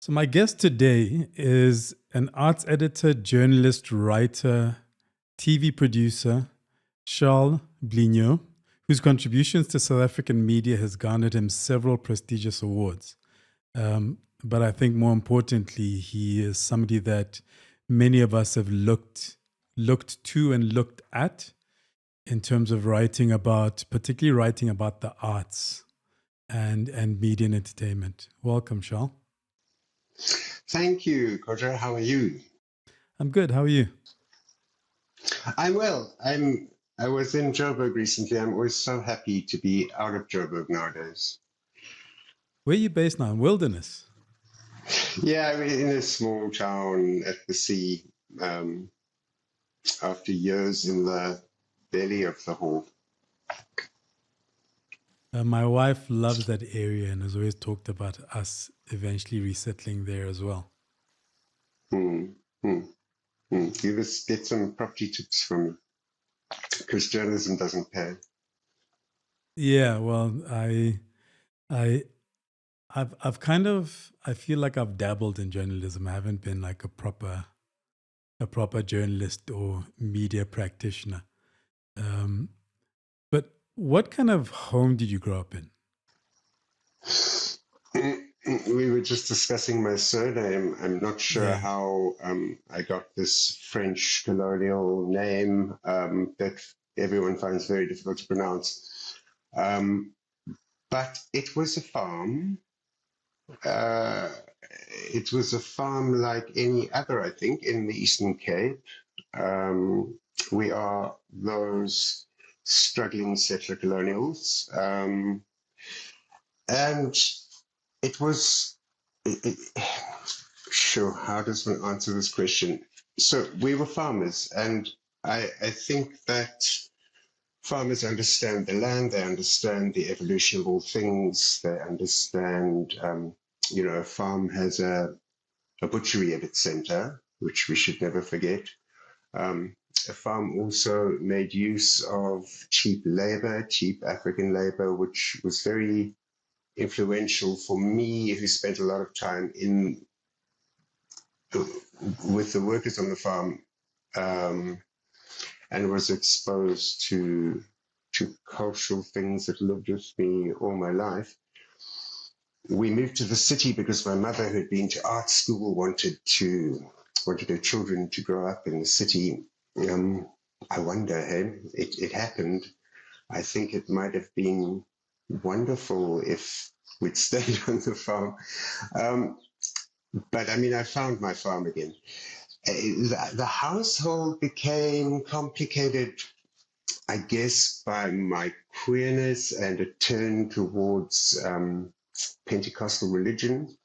So, my guest today is an arts editor, journalist, writer, TV producer, Charl Blignaut, whose contributions to South African media has garnered him several prestigious awards. But I think more importantly, he is somebody that many of us have looked to and looked at in terms of particularly writing about the arts and media and entertainment. Welcome, Charl. Thank you, Kojo. How are you? I'm good. How are you? I'm well. I was in Joburg recently. I'm always so happy to be out of Joburg nowadays. Where are you based now? In Wilderness? Yeah, I'm in a small town at the sea, after years in the belly of the hole. My wife loves that area and has always talked about us eventually resettling there as well. You must get some property tips from me, because journalism doesn't pay. Yeah, well, I feel like I've dabbled in journalism. I haven't been like a proper journalist or media practitioner. But what kind of home did you grow up in? We were just discussing my surname. I'm not sure how I got this French colonial name that everyone finds very difficult to pronounce. But it was a farm. It was a farm like any other, I think, in the Eastern Cape. We are those struggling settler colonials. And it was, sure, how does one answer this question? So we were farmers, and I think that farmers understand the land, they understand the evolution of all things, they understand, a farm has a butchery at its center, which we should never forget. A farm also made use of cheap labor, cheap African labor, which was very influential for me, who spent a lot of time with the workers on the farm, and was exposed to cultural things that lived with me all my life. We moved to the city because my mother, who had been to art school, wanted her children to grow up in the city. I wonder, it happened. I think it might have been wonderful if we'd stayed on the farm. But I mean, I found my farm again. The household became complicated, I guess, by my queerness and a turn towards Pentecostal religion,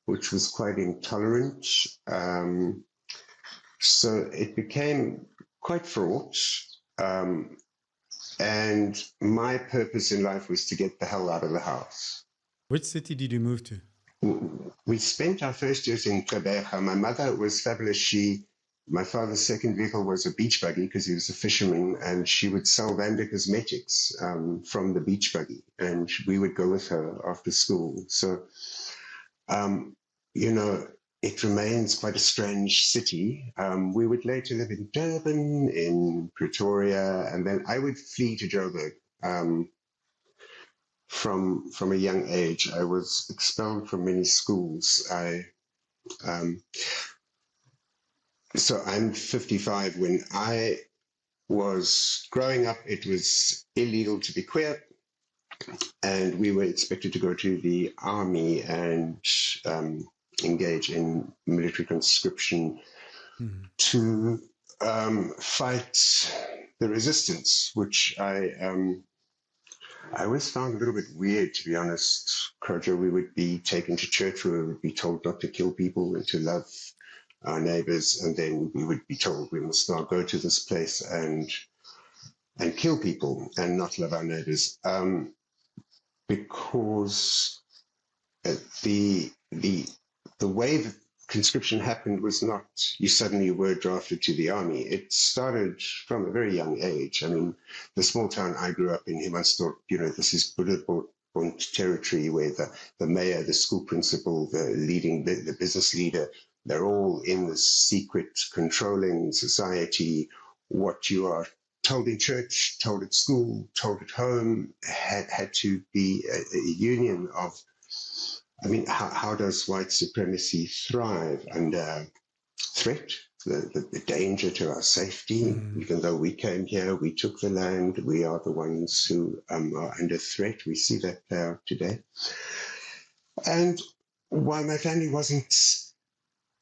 which was quite intolerant. So it became quite fraught. And my purpose in life was to get the hell out of the house. Which city did you move to? We spent our first years in Gqeberha. My mother was fabulous. My father's second vehicle was a beach buggy because he was a fisherman, and she would sell Vanda cosmetics from the beach buggy, and we would go with her after school. So, it remains quite a strange city. We would later live in Durban, in Pretoria, and then I would flee to Joburg. From a young age, I was expelled from many schools. So I'm 55. When I was growing up, it was illegal to be queer, and we were expected to go to the army and engage in military conscription to fight the resistance, which I always found a little bit weird, to be honest, Kojo. We would be taken to church where we would be told not to kill people and to love our neighbors, and then we would be told we must now go to this place and kill people and not love our neighbors, because the way that conscription happened was not you suddenly were drafted to the army. It started from a very young age. I mean, the small town I grew up in, Humansdorp, this is Boedepoort territory where the mayor, the school principal, the business leader, they're all in this secret controlling society. What you are told in church, told at school, told at home had to be a union of, I mean, how does white supremacy thrive under threat, the danger to our safety? Even though we came here, we took the land, we are the ones who are under threat. We see that play out today. And while my family wasn't,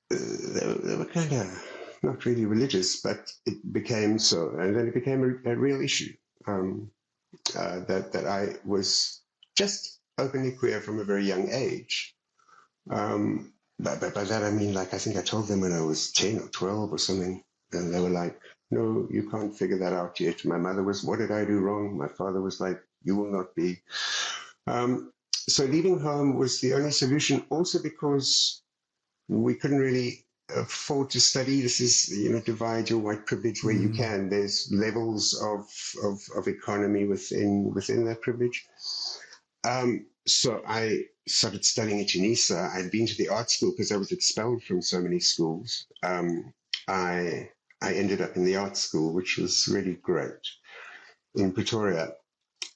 they were kind of not really religious, but it became so. And then it became a real issue that I was just openly queer from a very young age. But by that I mean, like, I think I told them when I was 10 or 12 or something, and they were like, no, you can't figure that out yet. My mother was, what did I do wrong? My father was like, you will not be. So leaving home was the only solution, also because we couldn't really afford to study. This is, divide your white privilege where you can. There's levels of economy within that privilege. So I started studying at Tunisia. I'd been to the art school because I was expelled from so many schools. I ended up in the art school, which was really great, in Pretoria.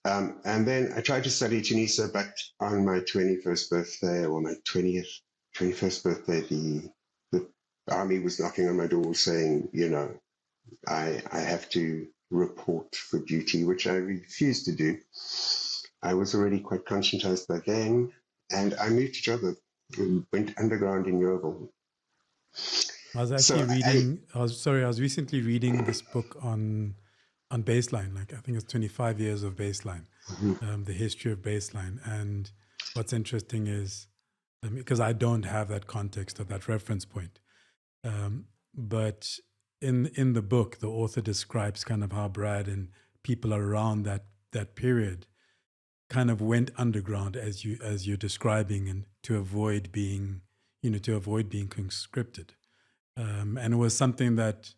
And then I tried to study Tunisia, but on my 21st birthday, or my 21st birthday, the army was knocking on my door saying, I have to report for duty, which I refused to do. I was already quite conscientized by then, and I moved to Joburg and went underground in Yeovil. I was actually I was recently reading this book on baseline. Like, I think it's 25 years of baseline, the history of baseline. And what's interesting is, because I don't have that context or that reference point, but in the book, the author describes kind of how Brad and people around that period kind of went underground, as you're describing, and to avoid being conscripted. And it was something that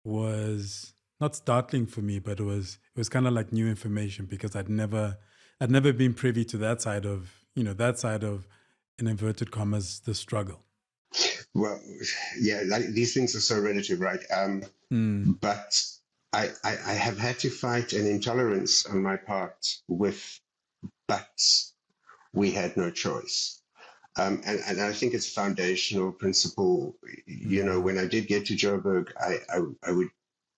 was not startling for me, but it was kind of like new information, because I'd never been privy to that side of, in inverted commas, the struggle. Well, yeah, these things are so relative, right? But I have had to fight an intolerance on my part but we had no choice. And I think it's a foundational principle. When I did get to Joburg, I would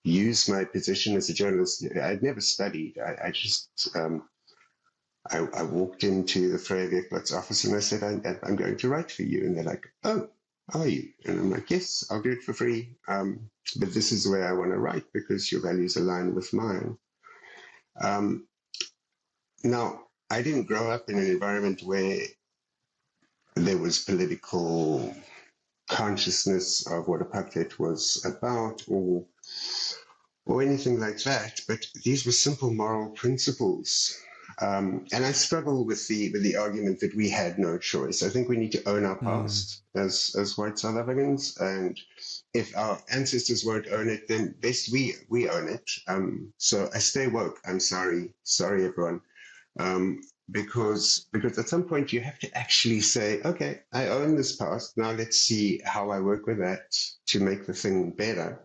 use my position as a journalist. I'd never studied. I just, I walked into the Freya Weekblad's office and I said, I'm going to write for you. And they're like, oh, are you? And I'm like, yes, I'll do it for free. But this is where I want to write because your values align with mine. Now, I didn't grow up in an environment where there was political consciousness of what apartheid was about or anything like that, but these were simple moral principles. And I struggle with the argument that we had no choice. I think we need to own our past as white South Africans, and if our ancestors won't own it, then best we own it. So I stay woke. I'm sorry everyone. Because at some point you have to actually say, okay, I own this past. Now let's see how I work with that to make the thing better,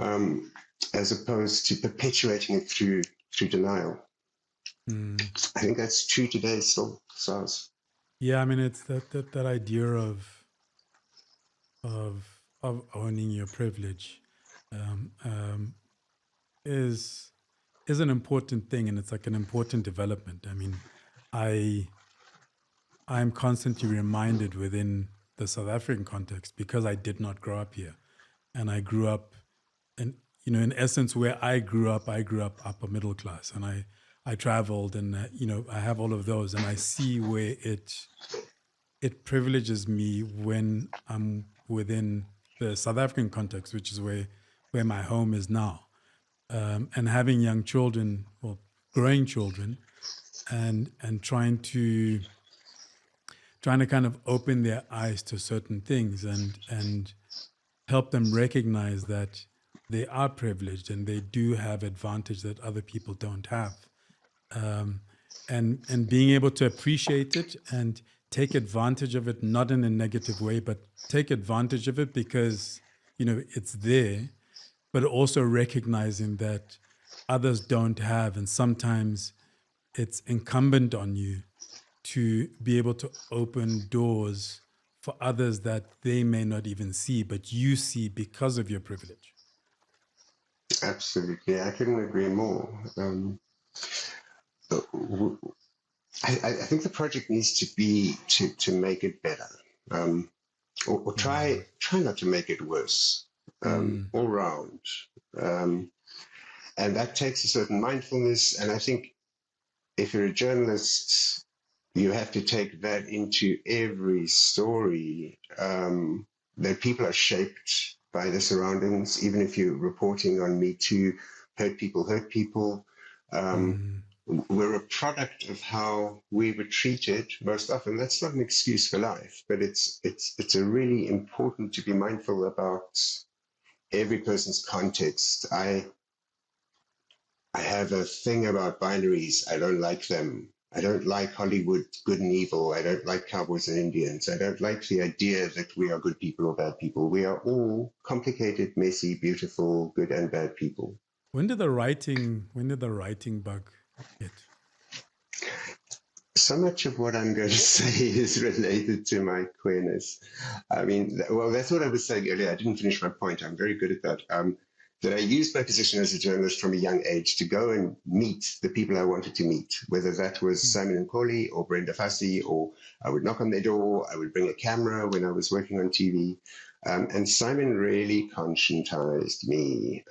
as opposed to perpetuating it through denial. I think that's true today still, SARS. Yeah, I mean, it's that idea of owning your privilege is an important thing, and it's like an important development. I mean, I'm constantly reminded within the South African context, because I did not grow up here, and I grew up, and in essence, where I grew up upper middle class, and I traveled, and I have all of those, and I see where it privileges me when I'm within the South African context, which is where my home is now. And having young children, or growing children, and trying to kind of open their eyes to certain things, and help them recognize that they are privileged and they do have advantage that other people don't have. and being able to appreciate it and take advantage of it, not in a negative way, but take advantage of it because, it's there, but also recognizing that others don't have. And sometimes it's incumbent on you to be able to open doors for others that they may not even see, but you see because of your privilege. Absolutely. I couldn't agree more. I think the project needs to be to make it better, or try not to make it worse, all round. And that takes a certain mindfulness. And I think if you're a journalist, you have to take that into every story. That people are shaped by the surroundings, even if you're reporting on Me Too, hurt people. We're a product of how we were treated most often. That's not an excuse for life, but it's a really important to be mindful about every person's context. I have a thing about binaries. I don't like them. I don't like Hollywood, good and evil. I don't like cowboys and Indians. I don't like the idea that we are good people or bad people. We are all complicated, messy, beautiful, good and bad people. When did the writing bug hit? So much of what I'm going to say is related to my queerness. I mean, well, that's what I was saying earlier. I didn't finish my point. I'm very good at that. That I used my position as a journalist from a young age to go and meet the people I wanted to meet, whether that was Simon and Corley or Brenda Fassie, or I would knock on their door, I would bring a camera when I was working on TV. And Simon really conscientized me.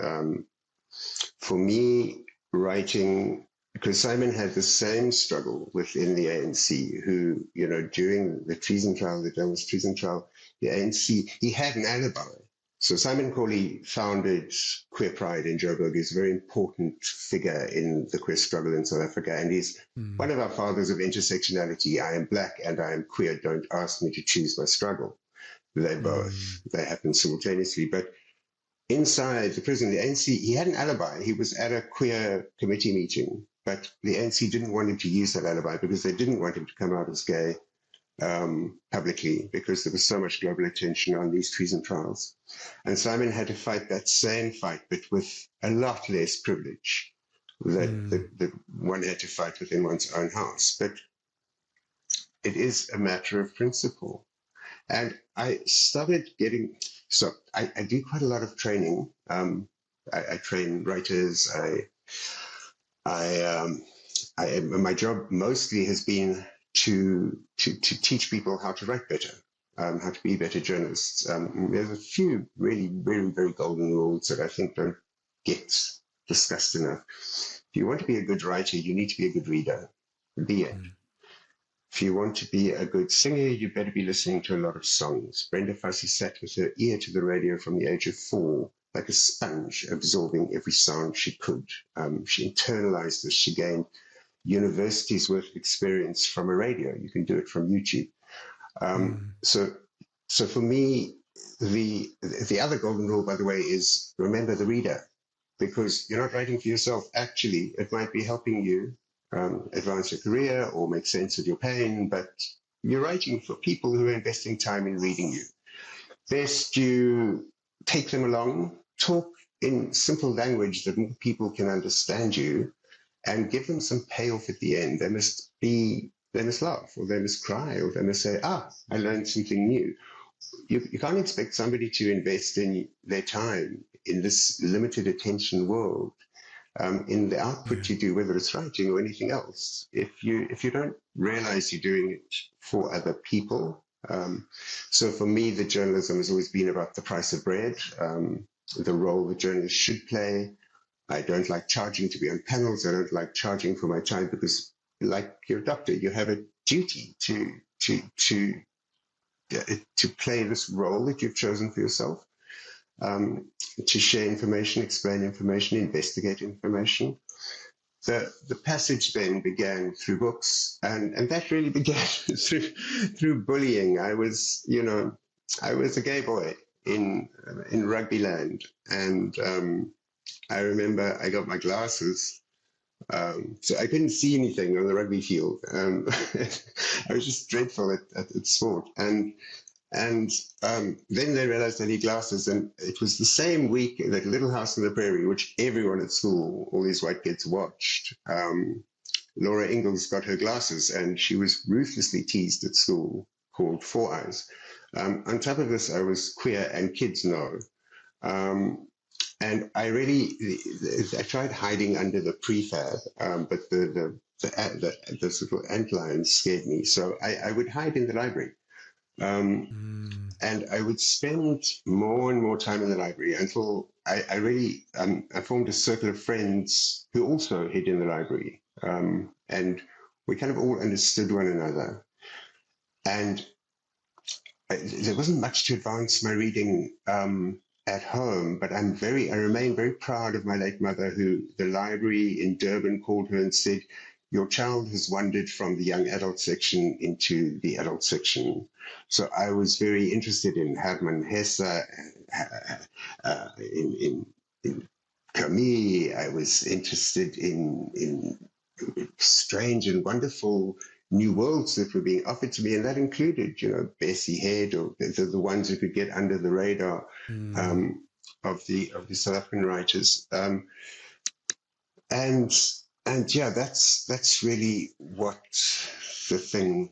For me, writing, because Simon had the same struggle within the ANC, who, during the treason trial, the journalist treason trial, the ANC, he had an alibi. So Simon Corley founded Queer Pride in Joburg. He's a very important figure in the queer struggle in South Africa. And he's one of our fathers of intersectionality. I am black and I am queer. Don't ask me to choose my struggle. They happen simultaneously. But inside the prison, the ANC, he had an alibi. He was at a queer committee meeting, but the ANC didn't want him to use that alibi because they didn't want him to come out as gay publicly, because there was so much global attention on these treason trials. And Simon had to fight that same fight, but with a lot less privilege that one had to fight within one's own house. But it is a matter of principle. And I started getting, so I do quite a lot of training. I train writers. My job mostly has been to teach people how to write better, how to be better journalists. There's a few really very, very golden rules that I think don't get discussed enough. If you want to be a good writer, you need to be a good reader. Be it. If you want to be a good singer, you better be listening to a lot of songs. Brenda Fassie sat with her ear to the radio from the age of 4, like a sponge, absorbing every sound she could. She internalized this. She gained universities worth of experience from a radio. You can do it from YouTube. So for me, the other golden rule, by the way, is remember the reader, because you're not writing for yourself. Actually, it might be helping you advance your career or make sense of your pain, but you're writing for people who are investing time in reading you. Best you take them along, talk in simple language that more people can understand you, and give them some payoff at the end. They must laugh, or they must cry, or they must say, I learned something new. You can't expect somebody to invest in their time in this limited attention world, in the output you do, whether it's writing or anything else. If you don't realize you're doing it for other people. So for me, the journalism has always been about the price of bread, the role the journalist should play. I don't like charging to be on panels. I don't like charging for my time because, like your doctor, you have a duty to play this role that you've chosen for yourself, to share information, explain information, investigate information. The passage then began through books, and that really began through bullying. I was a gay boy in rugby land, and I remember I got my glasses So I couldn't see anything on the rugby field. I was just dreadful at sport. And then they realized I need glasses, and it was the same week that Little House on the Prairie, which everyone at school, all these white kids watched. Laura Ingalls got her glasses, and she was ruthlessly teased at school, called Four Eyes. On top of this, I was queer, and kids know. And I tried hiding under the prefab, but the sort of antlines scared me. So I would hide in the library. And I would spend more and more time in the library until I really I formed a circle of friends who also hid in the library, and we kind of all understood one another. And there wasn't much to advance my reading at home, but I remain very proud of my late mother, who the library in Durban called her and said, "Your child has wandered from the young adult section into the adult section." So I was very interested in Hermann Hesse, in Camus. I was interested in strange and wonderful new worlds that were being offered to me, and that included, Bessie Head, or the ones who could get under the radar of the South African writers. And yeah, that's really what the thing.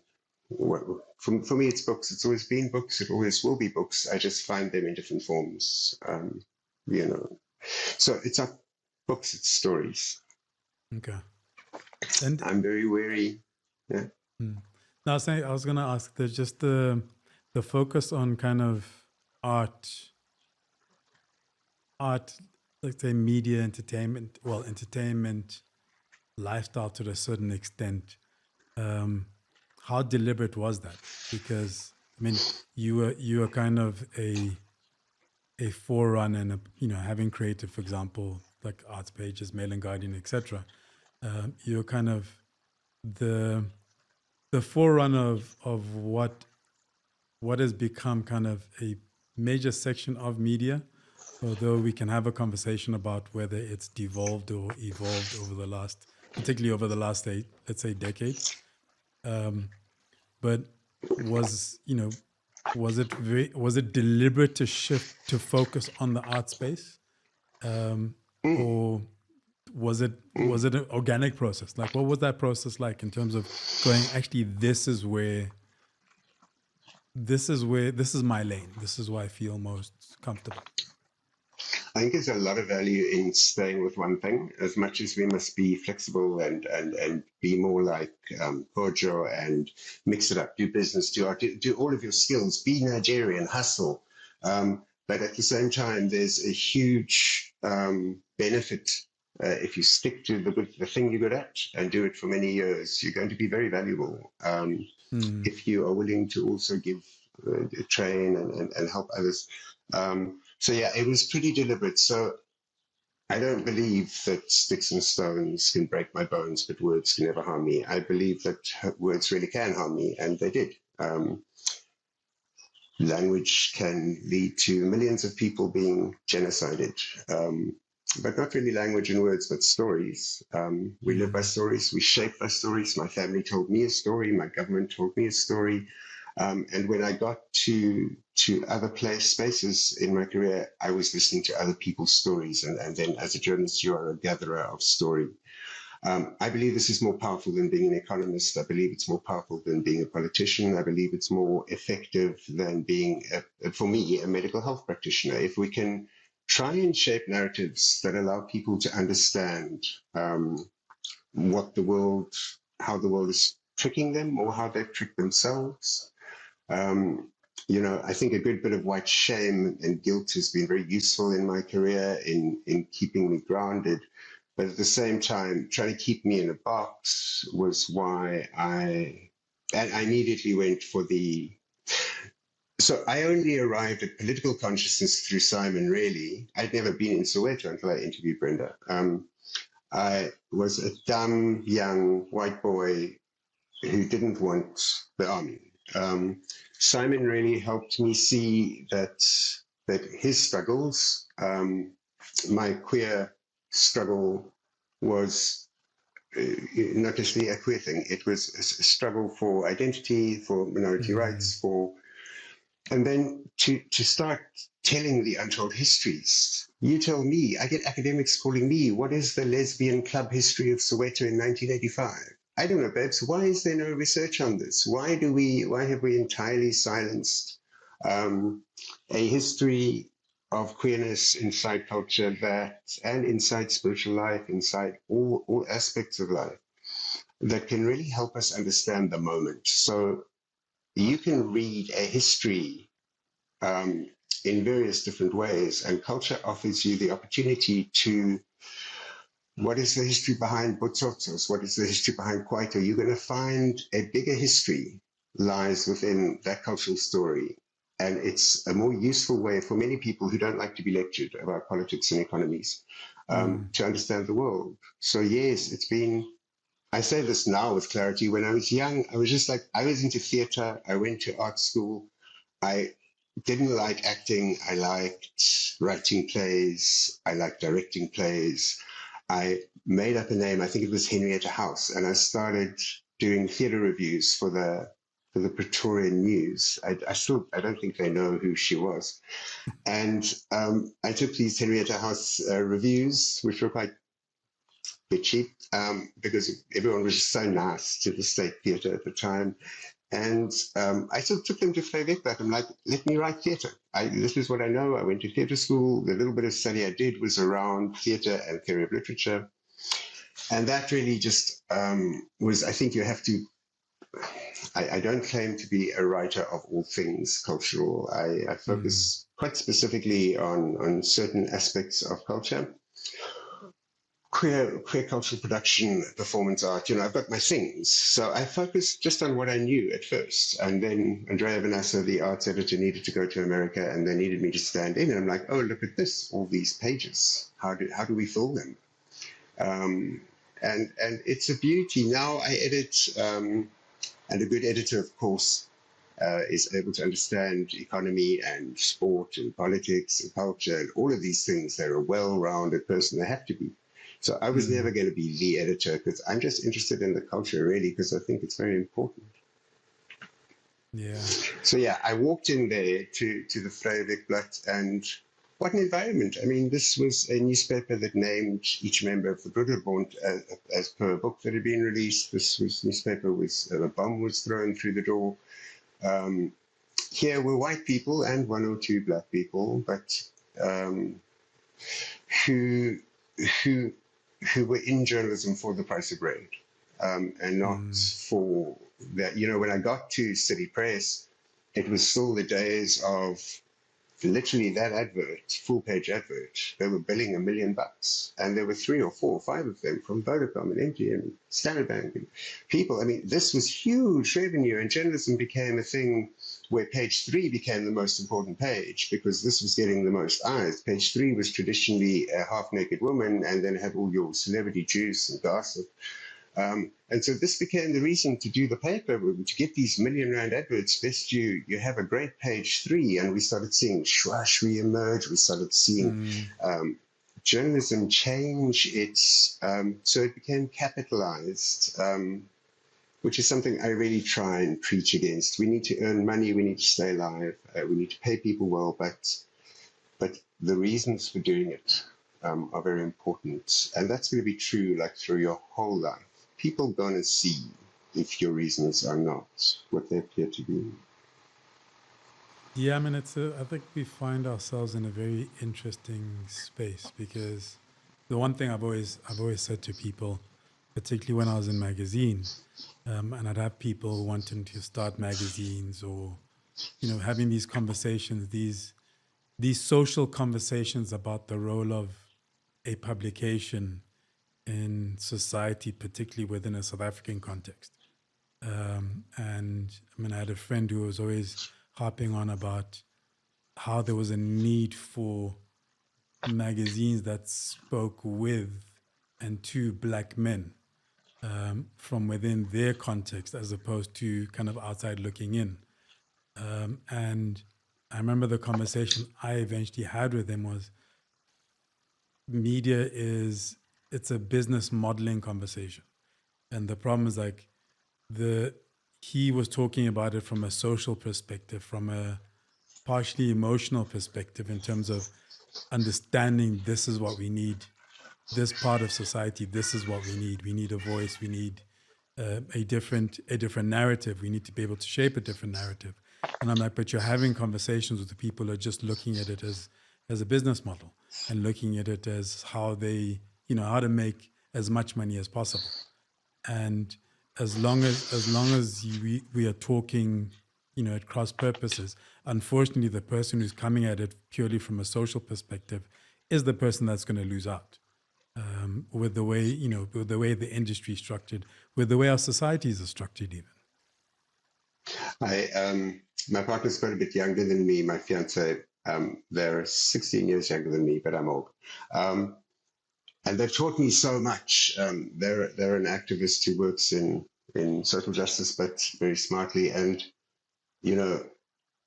For me, it's books. It's always been books. It always will be books. I just find them in different forms. So it's not books. It's stories. Okay. And I'm very wary. Yeah. Now, I was going to ask that just the focus on kind of art, let's say media, entertainment, lifestyle to a certain extent. How deliberate was that? Because I mean, you were kind of a forerunner, and having created, for example, like Arts Pages, Mail and Guardian, etc. You're kind of the forerunner of what has become kind of a major section of media, although we can have a conversation about whether it's devolved or evolved particularly over the last let's say decade. But was it deliberate to shift to focus on the art space, or was it an organic process? Like, what was that process like in terms of going, actually, this is my lane. This is where I feel most comfortable. I think there's a lot of value in staying with one thing, as much as we must be flexible and be more like Kojo and mix it up, do business, do art, do all of your skills, be Nigerian, hustle. But at the same time, there's a huge benefit if you stick to the thing you're good at and do it for many years. You're going to be very valuable if you are willing to also give, train and help others. So yeah, it was pretty deliberate. So I don't believe that sticks and stones can break my bones, but words can never harm me. I believe that words really can harm me, and they did. Language can lead to millions of people being genocided, but not really language and words, but stories. We live by stories, we shape by stories. My family told me a story, my government told me a story. And when I got to other spaces in my career, I was listening to other people's stories. And then as a journalist, you are a gatherer of story. I believe this is more powerful than being an economist. I believe it's more powerful than being a politician. I believe it's more effective than being, for me, a medical health practitioner. If we can try and shape narratives that allow people to understand how the world is tricking them, or how they've tricked themselves. I think a good bit of white shame and guilt has been very useful in my career in keeping me grounded. But at the same time, trying to keep me in a box was why I immediately went for so I only arrived at political consciousness through Simon, really. I'd never been in Soweto until I interviewed Brenda. I was a dumb, young white boy who didn't want the army. Simon really helped me see that his struggles, my queer struggle, was not necessarily a queer thing. It was a struggle for identity, for minority rights, and then to start telling the untold histories. You tell me, I get academics calling me, what is the lesbian club history of Soweto in 1985? I don't know, babes. Why is there no research on this? Why have we entirely silenced a history of queerness inside culture and inside spiritual life, inside all aspects of life that can really help us understand the moment? So you can read a history in various different ways, and culture offers you the opportunity to, what is the history behind Botsotsos? What is the history behind Kwaito? You're going to find a bigger history lies within that cultural story. And it's a more useful way for many people who don't like to be lectured about politics and economies to understand the world. So yes, it's been, I say this now with clarity. When I was young, I was just like, I was into theater. I went to art school. I didn't like acting. I liked writing plays. I liked directing plays. I made up a name. I think it was Henrietta House, and I started doing theatre reviews for the Praetorian News. I don't think they know who she was. And I took these Henrietta House reviews, which were quite bitchy, because everyone was so nice to the State Theatre at the time. And I sort of took them to Vryweekblad. I'm like, let me write theatre. This is what I know. I went to theatre school. The little bit of study I did was around theatre and theory of literature. And that really just was, I think you have to, I don't claim to be a writer of all things cultural. I focus quite specifically on certain aspects of culture. Queer cultural production, performance art, I've got my things. So I focused just on what I knew at first. And then Andrea Vanessa, the arts editor, needed to go to America, and they needed me to stand in. And I'm like, oh, look at this, all these pages. How do we fill them? And it's a beauty. Now I edit, and a good editor, of course, is able to understand economy and sport and politics and culture and all of these things. They're a well-rounded person. They have to be. So I was never going to be the editor, because I'm just interested in the culture, really, because I think it's very important. Yeah. So yeah, I walked in there to the Vryweekblad, and what an environment. I mean, this was a newspaper that named each member of the Broederbond as per a book that had been released. This newspaper was, a bomb was thrown through the door. Here were white people and one or two black people, but who were in journalism for the price of bread, and not for that. When I got to City Press, it was still the days of literally that advert, full page advert. They were billing $1 million, and there were 3 or 4 or 5 of them from Vodacom and MTN and Standard Bank and people. I mean, this was huge revenue, and journalism became a thing where page 3 became the most important page, because this was getting the most eyes. Page 3 was traditionally a half-naked woman, and then had all your celebrity juice and gossip. And so this became the reason to do the paper, to get these R1 million adverts. Best you have a great page 3, and we started seeing Schwash re-emerge. We started seeing journalism change its, so it became capitalized, which is something I really try and preach against. We need to earn money, we need to stay alive, we need to pay people well, but the reasons for doing it are very important. And that's going to be true like through your whole life. People going to see if your reasons are not what they appear to be. Yeah, I mean, I think we find ourselves in a very interesting space, because the one thing I've always said to people, particularly when I was in magazine, and I'd have people wanting to start magazines, or having these conversations, these social conversations about the role of a publication in society, particularly within a South African context. And I mean, I had a friend who was always harping on about how there was a need for magazines that spoke with and to black men, from within their context, as opposed to kind of outside looking in. And I remember the conversation I eventually had with him was, media it's a business modeling conversation. And the problem is like he was talking about it from a social perspective, from a partially emotional perspective, in terms of understanding this is what we need. This part of society, this is what we need. We need a voice. We need a different narrative. We need to be able to shape a different narrative. And I'm like, but you're having conversations with the people who are just looking at it as a business model and looking at it as how they, how to make as much money as possible. And as long as we are talking, at cross purposes, unfortunately, the person who's coming at it purely from a social perspective is the person that's going to lose out. With the way, with the way the industry is structured, with the way our societies are structured, even. My partner's quite a bit younger than me. My fiance, they're 16 years younger than me, but I'm old. And they've taught me so much. They're an activist who works in social justice, but very smartly. And,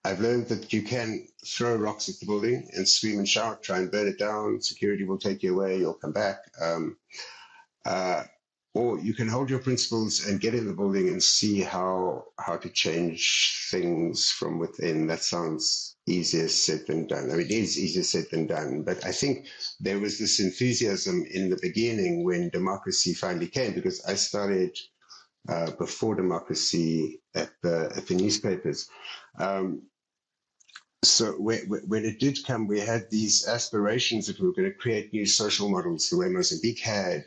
I've learned that you can throw rocks at the building and scream and shout, try and burn it down. Security will take you away. You'll come back. Or you can hold your principles and get in the building and see how to change things from within. That sounds easier said than done. I mean, it is easier said than done. But I think there was this enthusiasm in the beginning when democracy finally came, because I started before democracy at the newspapers. So when it did come, we had these aspirations that we were going to create new social models, the way Mozambique had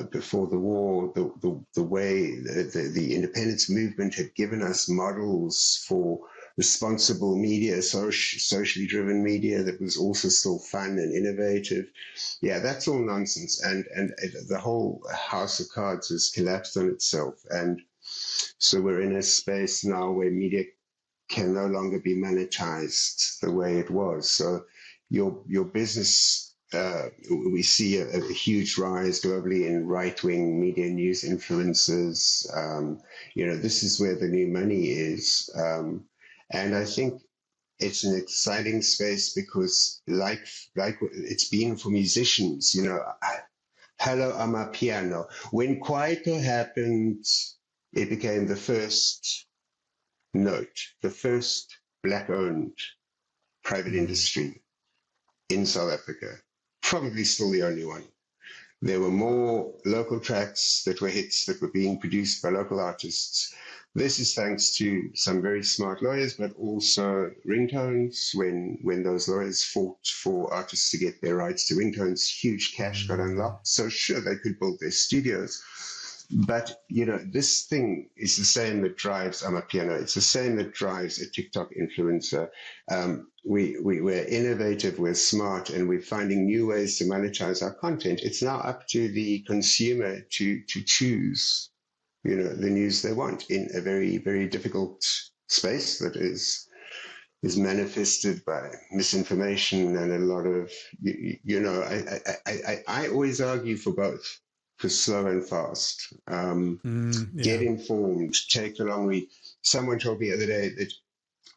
before the war, the way the independence movement had given us models for responsible media, socially driven media that was also still fun and innovative. Yeah, that's all nonsense. And the whole house of cards has collapsed on itself. And so we're in a space now where media can no longer be monetized the way it was. So your business, we see a huge rise globally in right-wing media news influencers. This is where the new money is. And I think it's an exciting space because like it's been for musicians, hello, Amapiano. When Kwaito happened, it became the first note, the first Black-owned private industry in South Africa, probably still the only one. There were more local tracks that were hits that were being produced by local artists. This is thanks to some very smart lawyers, but also ringtones. When those lawyers fought for artists to get their rights to ringtones, huge cash got unlocked. So sure, they could build their studios. But, this thing is the same that drives Amapiano. It's the same that drives a TikTok influencer. We're innovative, we're smart, and we're finding new ways to monetize our content. It's now up to the consumer to choose, the news they want in a very, very difficult space that is manifested by misinformation and a lot of, I always argue for both. For slow and fast. Get informed, take the long read. Someone told me the other day that,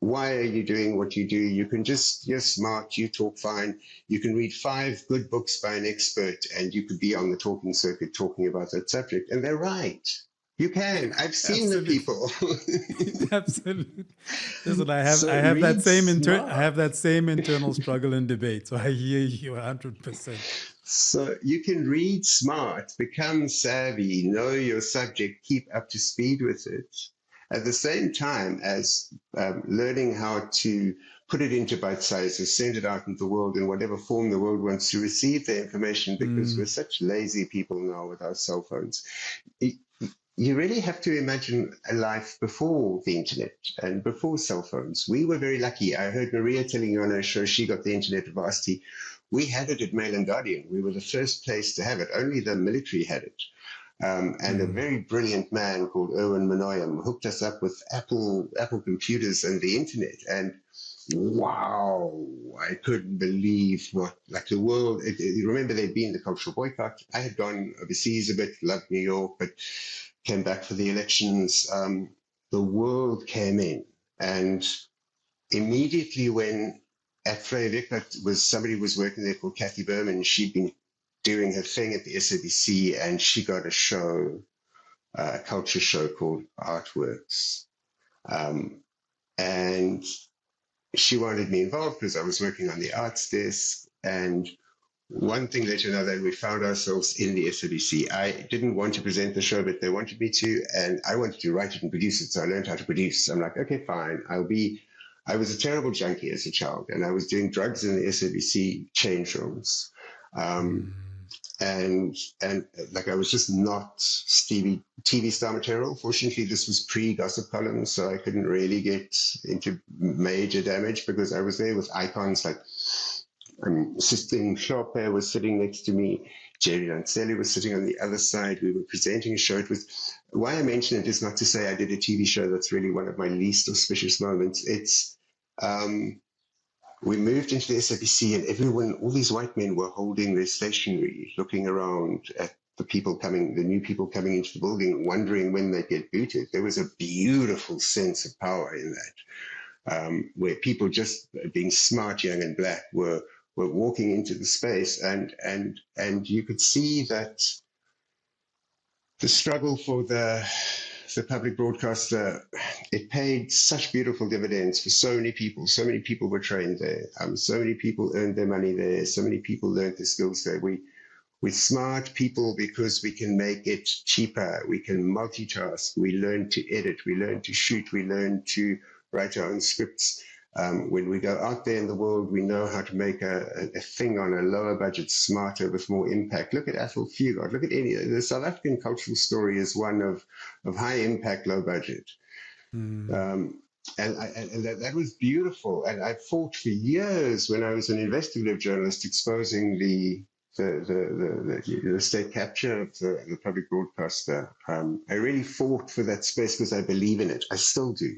why are you doing what you do? You're smart, you talk fine. You can read 5 good books by an expert and you could be on the talking circuit talking about that subject. And they're right. You can. I've seen the people. Absolutely. Listen, I have that same internal struggle and debate. So I hear you 100%. So you can read smart, become savvy, know your subject, keep up to speed with it, at the same time as learning how to put it into bite sizes, send it out into the world in whatever form the world wants to receive the information, because we're such lazy people now with our cell phones. You really have to imagine a life before the internet and before cell phones. We were very lucky. I heard Maria telling you on her show she got the internet at Varsity. We had it at Mail and Guardian. We were the first place to have it. Only the military had it. And a very brilliant man called Erwin Manoyam hooked us up with Apple computers and the internet. And wow, I couldn't believe the world. Remember, there'd been the cultural boycott. I had gone overseas a bit, loved New York, but came back for the elections. The world came in. And immediately when at Freya somebody was working there called Kathy Berman, she'd been doing her thing at the SABC, and she got a show, a culture show called Artworks. And she wanted me involved because I was working on the arts desk. And one thing led to another, and we found ourselves in the SABC. I didn't want to present the show, but they wanted me to, and I wanted to write it and produce it. So I learned how to produce. I'm like, okay, fine. I was a terrible junkie as a child, and I was doing drugs in the SABC change rooms. And like I was just not TV star material. Fortunately, this was pre-gossip columns, so I couldn't really get into major damage because I was there with icons like Sistine Chopin was sitting next to me. Jerry Lancelli was sitting on the other side. We were presenting a show. It was, why I mention it is not to say I did a TV show. That's really one of my least auspicious moments. It's we moved into the SABC, and everyone, all these white men were holding their stationery, looking around at the new people coming into the building, wondering when they'd get booted. There was a beautiful sense of power in that, where people just being smart, young, and black were walking into the space, and you could see that the struggle for the public broadcaster, it paid such beautiful dividends for so many people. So many people were trained there. So many people earned their money there. So many people learned their skills there. We're smart people because we can make it cheaper. We can multitask. We learn to edit. We learn to shoot. We learn to write our own scripts. When we go out there in the world, we know how to make a thing on a lower budget smarter with more impact. Look at Athol Fugard. Look at the South African cultural story is one of high impact, low budget. And that was beautiful. And I fought for years when I was an investigative journalist exposing the state capture of the public broadcaster. I really fought for that space because I believe in it. I still do.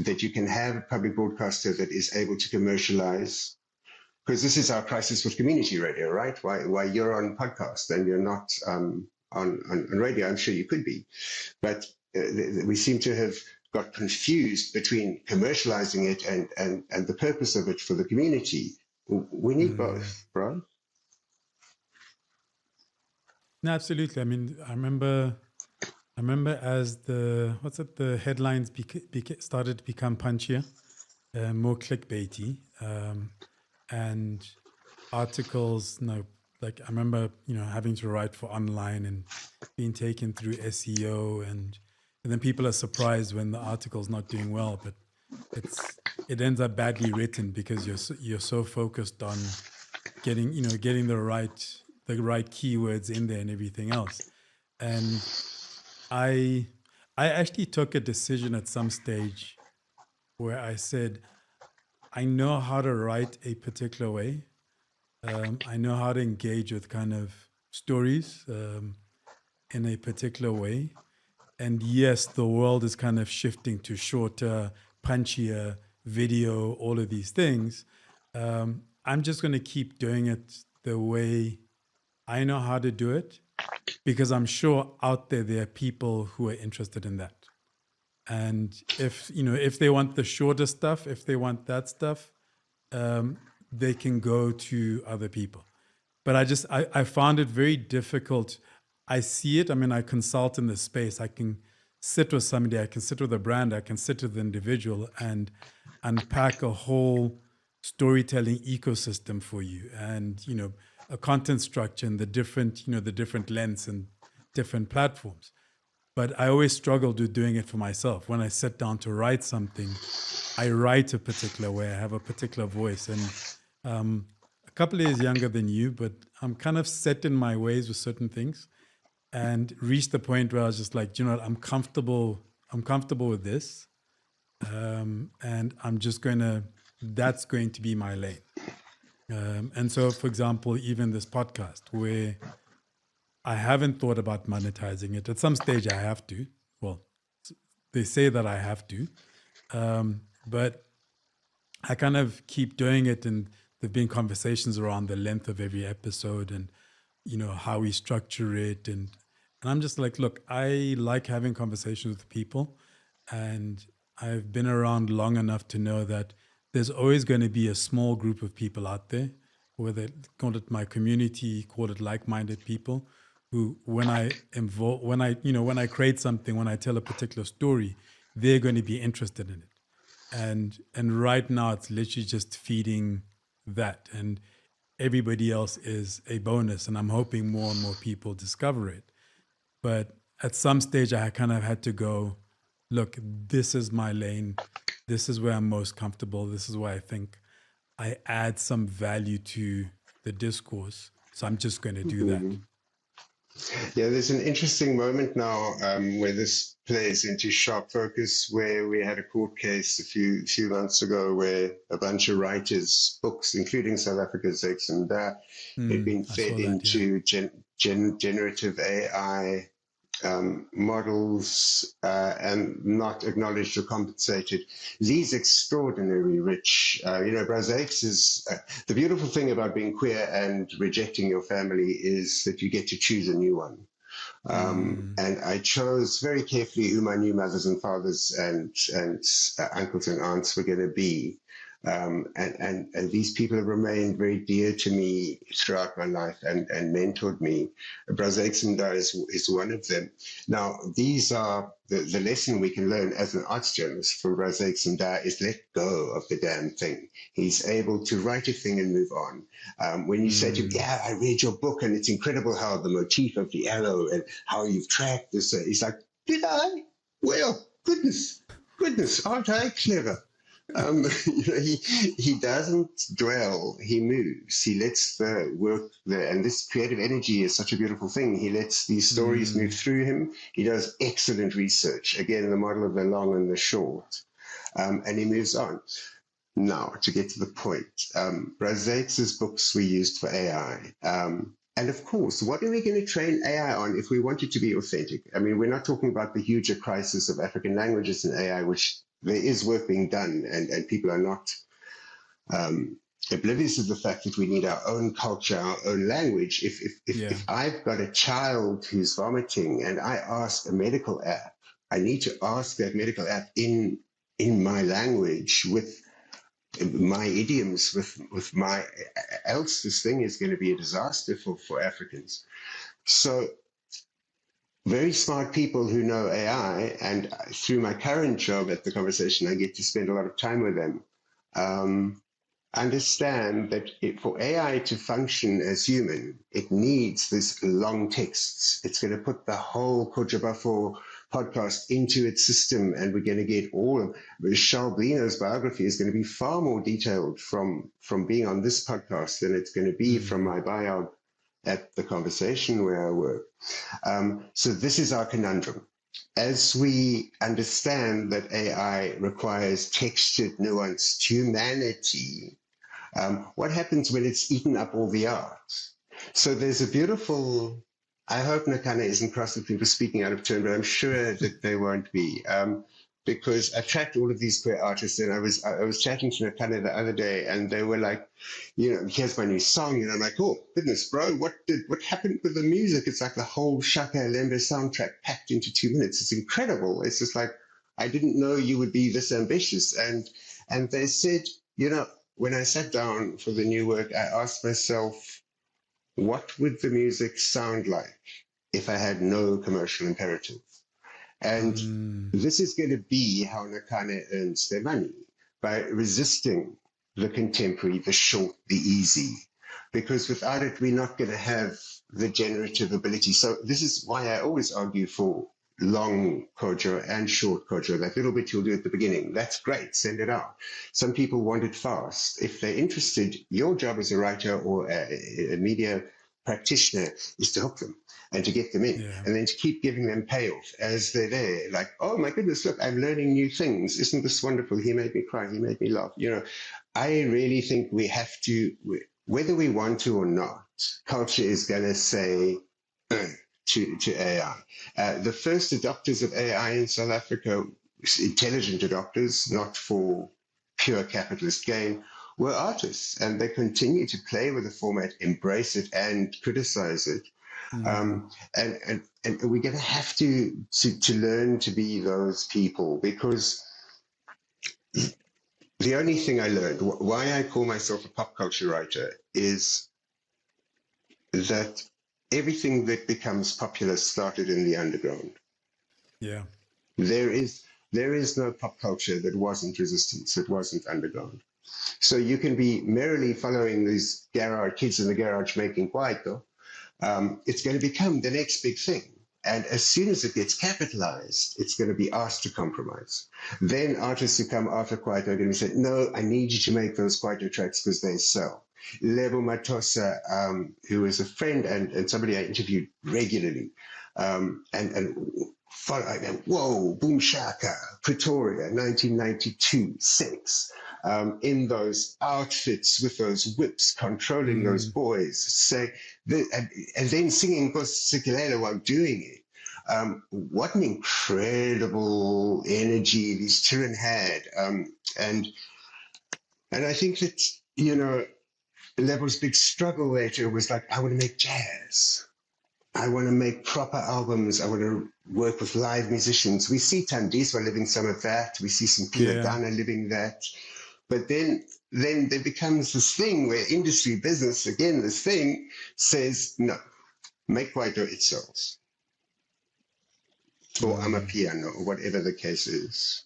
That you can have a public broadcaster that is able to commercialize, because this is our crisis with community radio, right? Why you're on podcast and you're not on radio. I'm sure you could be, but we seem to have got confused between commercializing it and the purpose of it for the community. We need both, right? No, absolutely. I mean, I remember as the headlines started to become punchier, more clickbaity, and articles. Like I remember, having to write for online and being taken through SEO, and then people are surprised when the article's not doing well, but it ends up badly written because you're so focused on getting the right keywords in there and everything else. And I actually took a decision at some stage where I said, I know how to write a particular way. I know how to engage with kind of stories in a particular way. And yes, the world is kind of shifting to shorter, punchier video, all of these things. I'm just going to keep doing it the way I know how to do it, because I'm sure out there are people who are interested in that. And if they want the shorter stuff, if they want that stuff, they can go to other people. But I found it very difficult. I see it. I mean, I consult in this space. I can sit with somebody, I can sit with a brand, I can sit with an individual and unpack a whole storytelling ecosystem for you, and a content structure and the different lens and different platforms. But I always struggled with doing it for myself. When I sit down to write something, I write a particular way. I have a particular voice. And a couple of years younger than you, but I'm kind of set in my ways with certain things, and reached the point where I was just like, I'm comfortable with this. And I'm just that's going to be my lane. And so, for example, even this podcast, where I haven't thought about monetizing it. At some stage, I have to. Well, they say that I have to. But I kind of keep doing it, and there've been conversations around the length of every episode and, how we structure it. And I'm just like, look, I like having conversations with people, and I've been around long enough to know that there's always going to be a small group of people out there whether call it my community, call it like-minded people, who when I involve, when I create something, when I tell a particular story, they're going to be interested in it. And right now it's literally just feeding that, and everybody else is a bonus. And I'm hoping more and more people discover it. But at some stage, I kind of had to go, look, this is my lane. This is where I'm most comfortable. This is where I think I add some value to the discourse. So I'm just going to do that. Yeah, there's an interesting moment now where this plays into sharp focus, where we had a court case a few months ago where a bunch of writers' books, including South Africa's X and that, had been I fed saw that, yeah. into generative AI models and not acknowledged or compensated. These extraordinarily rich, Brazx is the beautiful thing about being queer and rejecting your family is that you get to choose a new one. And I chose very carefully who my new mothers and fathers and uncles and aunts were going to be. And these people have remained very dear to me throughout my life and mentored me. Brazexenda is one of them. Now, these are the lesson we can learn as an arts journalist from Brazexenda is let go of the damn thing. He's able to write a thing and move on. When you say to him, yeah, I read your book and it's incredible how the motif of the arrow and how you've tracked this, he's like, did I? Well, goodness, aren't I clever? He doesn't dwell, he moves, he lets the work there, and this creative energy is such a beautiful thing. He lets these stories move through him. He does excellent research, again, the model of the long and the short, and he moves on. Now, to get to the point, Brazex's books were used for AI. And of course, what are we going to train AI on if we want it to be authentic? I mean, we're not talking about the huger crisis of African languages in AI, which there is work being done, and people are not oblivious of the fact that we need our own culture, our own language. If I've got a child who's vomiting and I ask a medical app, I need to ask that medical app in my language with my idioms, with my, else this thing is going to be a disaster for Africans. So very smart people who know AI, and through my current job at the Conversation, I get to spend a lot of time with them, understand that for AI to function as human, it needs this long texts. It's going to put the whole Kojo Baffoe podcast into its system, and we're going to get all of Charl Blignaut's biography is going to be far more detailed from being on this podcast than it's going to be from my bio at the Conversation where I work. So this is our conundrum. As we understand that AI requires textured, nuanced humanity, what happens when it's eaten up all the art? So there's a beautiful, I hope Nakana isn't cross with me for speaking out of turn, but I'm sure that they won't be. Because I've tracked all of these queer artists, and I was chatting to Nakana the other day, and they were like, here's my new song, and I'm like, oh goodness, bro, what happened with the music? It's like the whole Shaka Lembe soundtrack packed into 2 minutes. It's incredible. It's just like, I didn't know you would be this ambitious. And they said, when I sat down for the new work, I asked myself, what would the music sound like if I had no commercial imperative? And this is going to be how Nakane earns their money, by resisting the contemporary, the short, the easy. Because without it, we're not going to have the generative ability. So this is why I always argue for long Kojo and short Kojo. That little bit you'll do at the beginning, that's great, send it out. Some people want it fast. If they're interested, your job as a writer or a media practitioner is to hook them and to get them in, and then to keep giving them payoff as they're there. Like, oh my goodness, look, I'm learning new things. Isn't this wonderful? He made me cry. He made me laugh. I really think we have to, whether we want to or not, culture is going to say to AI. The first adopters of AI in South Africa, intelligent adopters, not for pure capitalist gain, were artists, and they continue to play with the format, embrace it, and criticize it. And we're going to have to learn to be those people, because the only thing I learned, why I call myself a pop culture writer, is that everything that becomes popular started in the underground. Yeah. There is no pop culture that wasn't resistance, that wasn't underground. So you can be merrily following these garage kids in the garage making Kwaito. It's going to become the next big thing. And as soon as it gets capitalized, it's going to be asked to compromise. Then artists who come after Kwaito are going to say, no, I need you to make those Kwaito tracks because they sell. Lebo Matosa, who is a friend and somebody I interviewed regularly, and follow, I go, whoa, Boom Shaka, Pretoria, 1992, 6. In those outfits with those whips, controlling those boys, say, and then singing Kosikulelo while doing it. What an incredible energy these children had. And I think that, Lebo's big struggle later was like, I want to make jazz. I want to make proper albums. I want to work with live musicians. We see Tandiswa living some of that. We see some Piladana living that. But then there becomes this thing where industry, business, again, this thing says, no, make Kwaito it sells. Or Amapiano, or whatever the case is.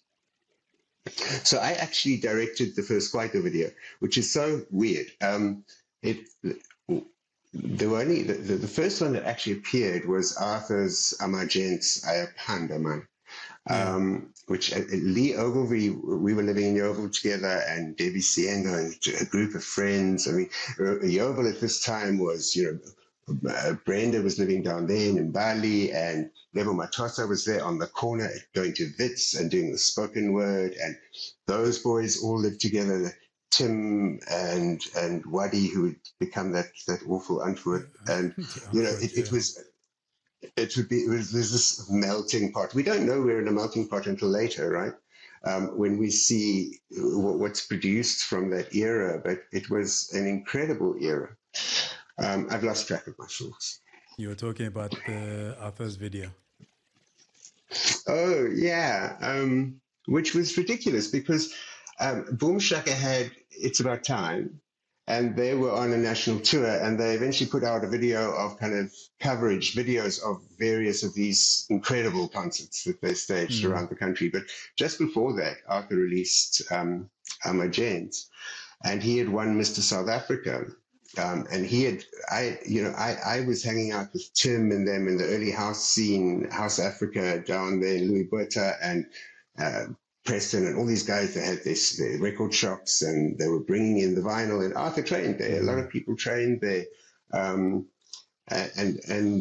So I actually directed the first Kwaito video, which is so weird. There were only the first one that actually appeared was Arthur's Amagent's Ayob, which Lee Ogilvy, we were living in Yeovil together, and Debbie Siengo and a group of friends. I mean, Yeovil at this time was, Brenda was living down there in Bali, and Lebo Matosa was there on the corner going to Wits and doing the spoken word, and those boys all lived together. Tim and Wadi, who would become that awful Antwoord, and it was there's this melting pot. We don't know we're in a melting pot until later, right? When we see what's produced from that era, but it was an incredible era. I've lost track of my thoughts. You were talking about the Arthur's video. Oh yeah, which was ridiculous because Boom Shaka had It's About Time, and they were on a national tour, and they eventually put out a video of kind of coverage, videos of various of these incredible concerts that they staged around the country. But just before that, Arthur released Amagent, and he had won Mr. South Africa. And he had, I was hanging out with Tim and them in the early house scene, House Africa down there in Louis Botha and Preston and all these guys that had their record shops, and they were bringing in the vinyl, and Arthur trained there. A lot of people trained there, and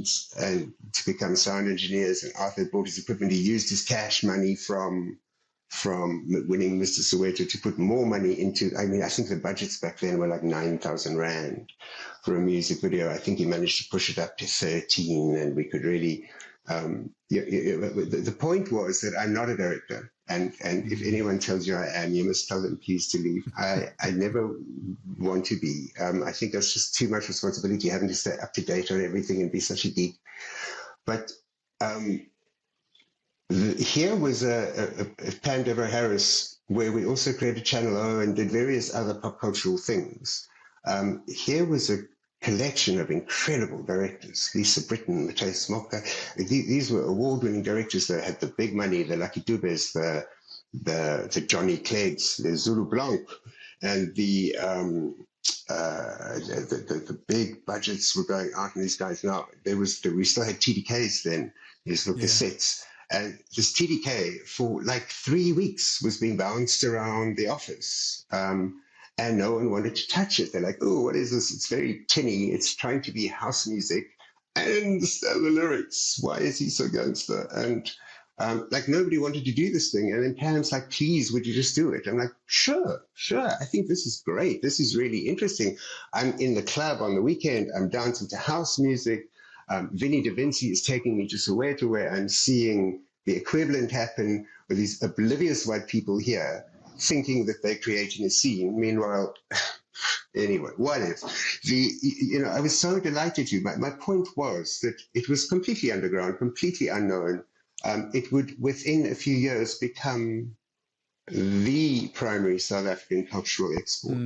to become sound engineers. And Arthur bought his equipment. He used his cash money from winning Mr. Soweto to put more money into, I think the budgets back then were like 9,000 Rand for a music video. I think he managed to push it up to 13, and we could really, the point was that I'm not a director. And if anyone tells you I am, you must tell them please to leave. I never want to be. I think that's just too much responsibility, having to stay up to date on everything and be such a geek. But here was a Pan Deborah Harris, where we also created Channel O and did various other pop cultural things. Here was a collection of incredible directors: Lisa Britton, Matthias Moka. These were award-winning directors that had the big money, the Lucky Dubes, the Johnny Cleggs, the Zulu Blanc, and the big budgets were going out on these guys. Now we still had TDKs then, these little cassettes. And this TDK for like 3 weeks was being bounced around the office. And no one wanted to touch it. They're like, oh, what is this? It's very tinny. It's trying to be house music. I don't understand the lyrics. Why is he so gangster? And like nobody wanted to do this thing. And then Pam's like, please, would you just do it? I'm like, sure. I think this is great. This is really interesting. I'm in the club on the weekend. I'm dancing to house music. Vinnie Da Vinci is taking me to Soweto, where I'm seeing the equivalent happen with these oblivious white people here, thinking that they're creating a scene. Meanwhile, anyway, what if? I was so delighted to. My point was that it was completely underground, completely unknown. It would, within a few years, become the primary South African cultural export.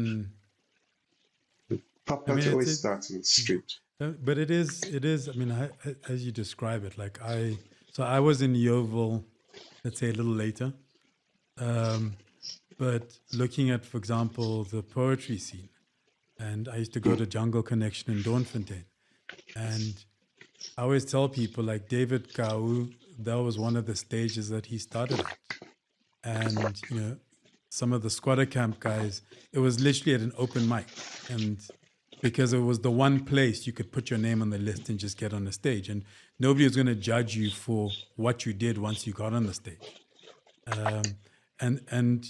Pop I mean, culture always starts in the street. but it is. I mean, as you describe it, like so I was in Yeovil, let's say a little later, but looking at, for example, the poetry scene, and I used to go to Jungle Connection in Doornfontein, and I always tell people, like, David Kau, that was one of the stages that he started at. And, some of the squatter camp guys, it was literally at an open mic. And because it was the one place you could put your name on the list and just get on the stage. And nobody was going to judge you for what you did once you got on the stage. And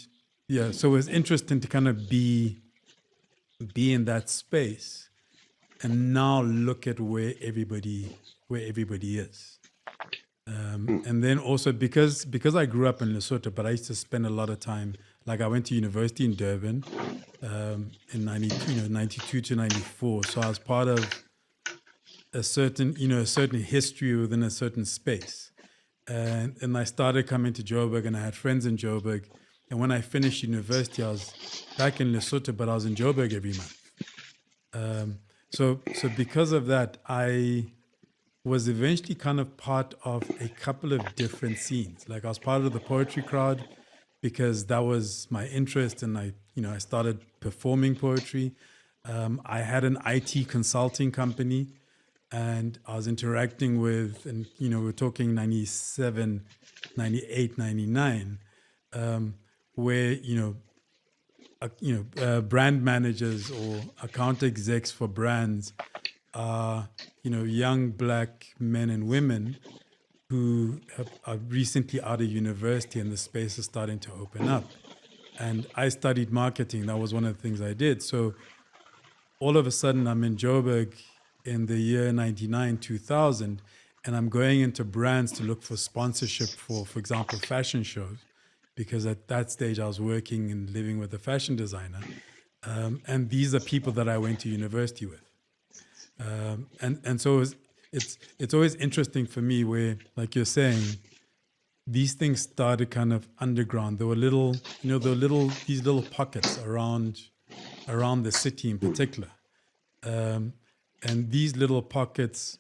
yeah, so it was interesting to kind of be in that space and now look at where everybody is. And then also because I grew up in Lesotho, but I used to spend a lot of time, like I went to university in Durban in 92 to 94. So I was part of a certain history within a certain space. And I started coming to Joburg, and I had friends in Joburg. And when I finished university, I was back in Lesotho, but I was in Joburg every month. So because of that, I was eventually kind of part of a couple of different scenes. Like I was part of the poetry crowd because that was my interest, and I started performing poetry. I had an IT consulting company, and I was interacting with, and we're talking 97, 98, 99, where brand managers or account execs for brands are young Black men and women who are recently out of university, and the space is starting to open up. And I studied marketing. That was one of the things I did. So all of a sudden I'm in Joburg in the year 99, 2000, and I'm going into brands to look for sponsorship for example, fashion shows, because at that stage I was working and living with a fashion designer. And these are people that I went to university with. And so it's always interesting for me where, like you're saying, these things started kind of underground. There were these little pockets around the city in particular. And these little pockets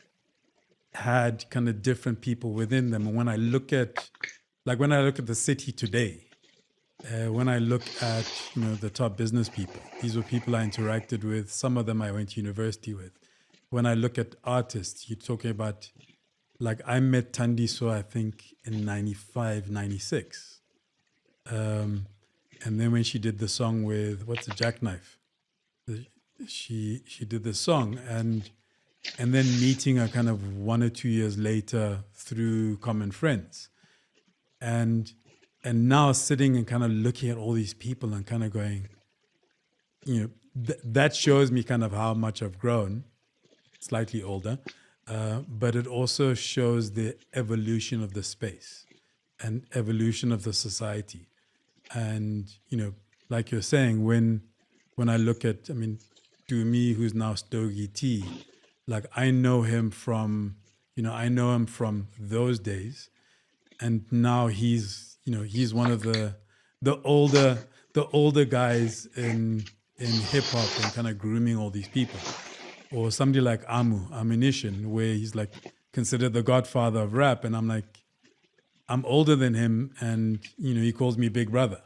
had kind of different people within them. And when I look at the city today, when I look at, the top business people, these were people I interacted with. Some of them I went to university with. When I look at artists, you're talking about, like, I met Thandiso, I think, in 95, 96. And then when she did the song with, what's the Jackknife? She did the song, and then meeting her kind of 1 or 2 years later through common friends. And now sitting and kind of looking at all these people and kind of going, that shows me kind of how much I've grown, slightly older, but it also shows the evolution of the space and evolution of the society. And, like you're saying, when I look at, to me, who's now Stogie T, like I know him from those days. And now he's one of the older guys in hip hop and kind of grooming all these people. Or somebody like Ammunition, where he's like considered the godfather of rap, and I'm like, I'm older than him, and he calls me big brother.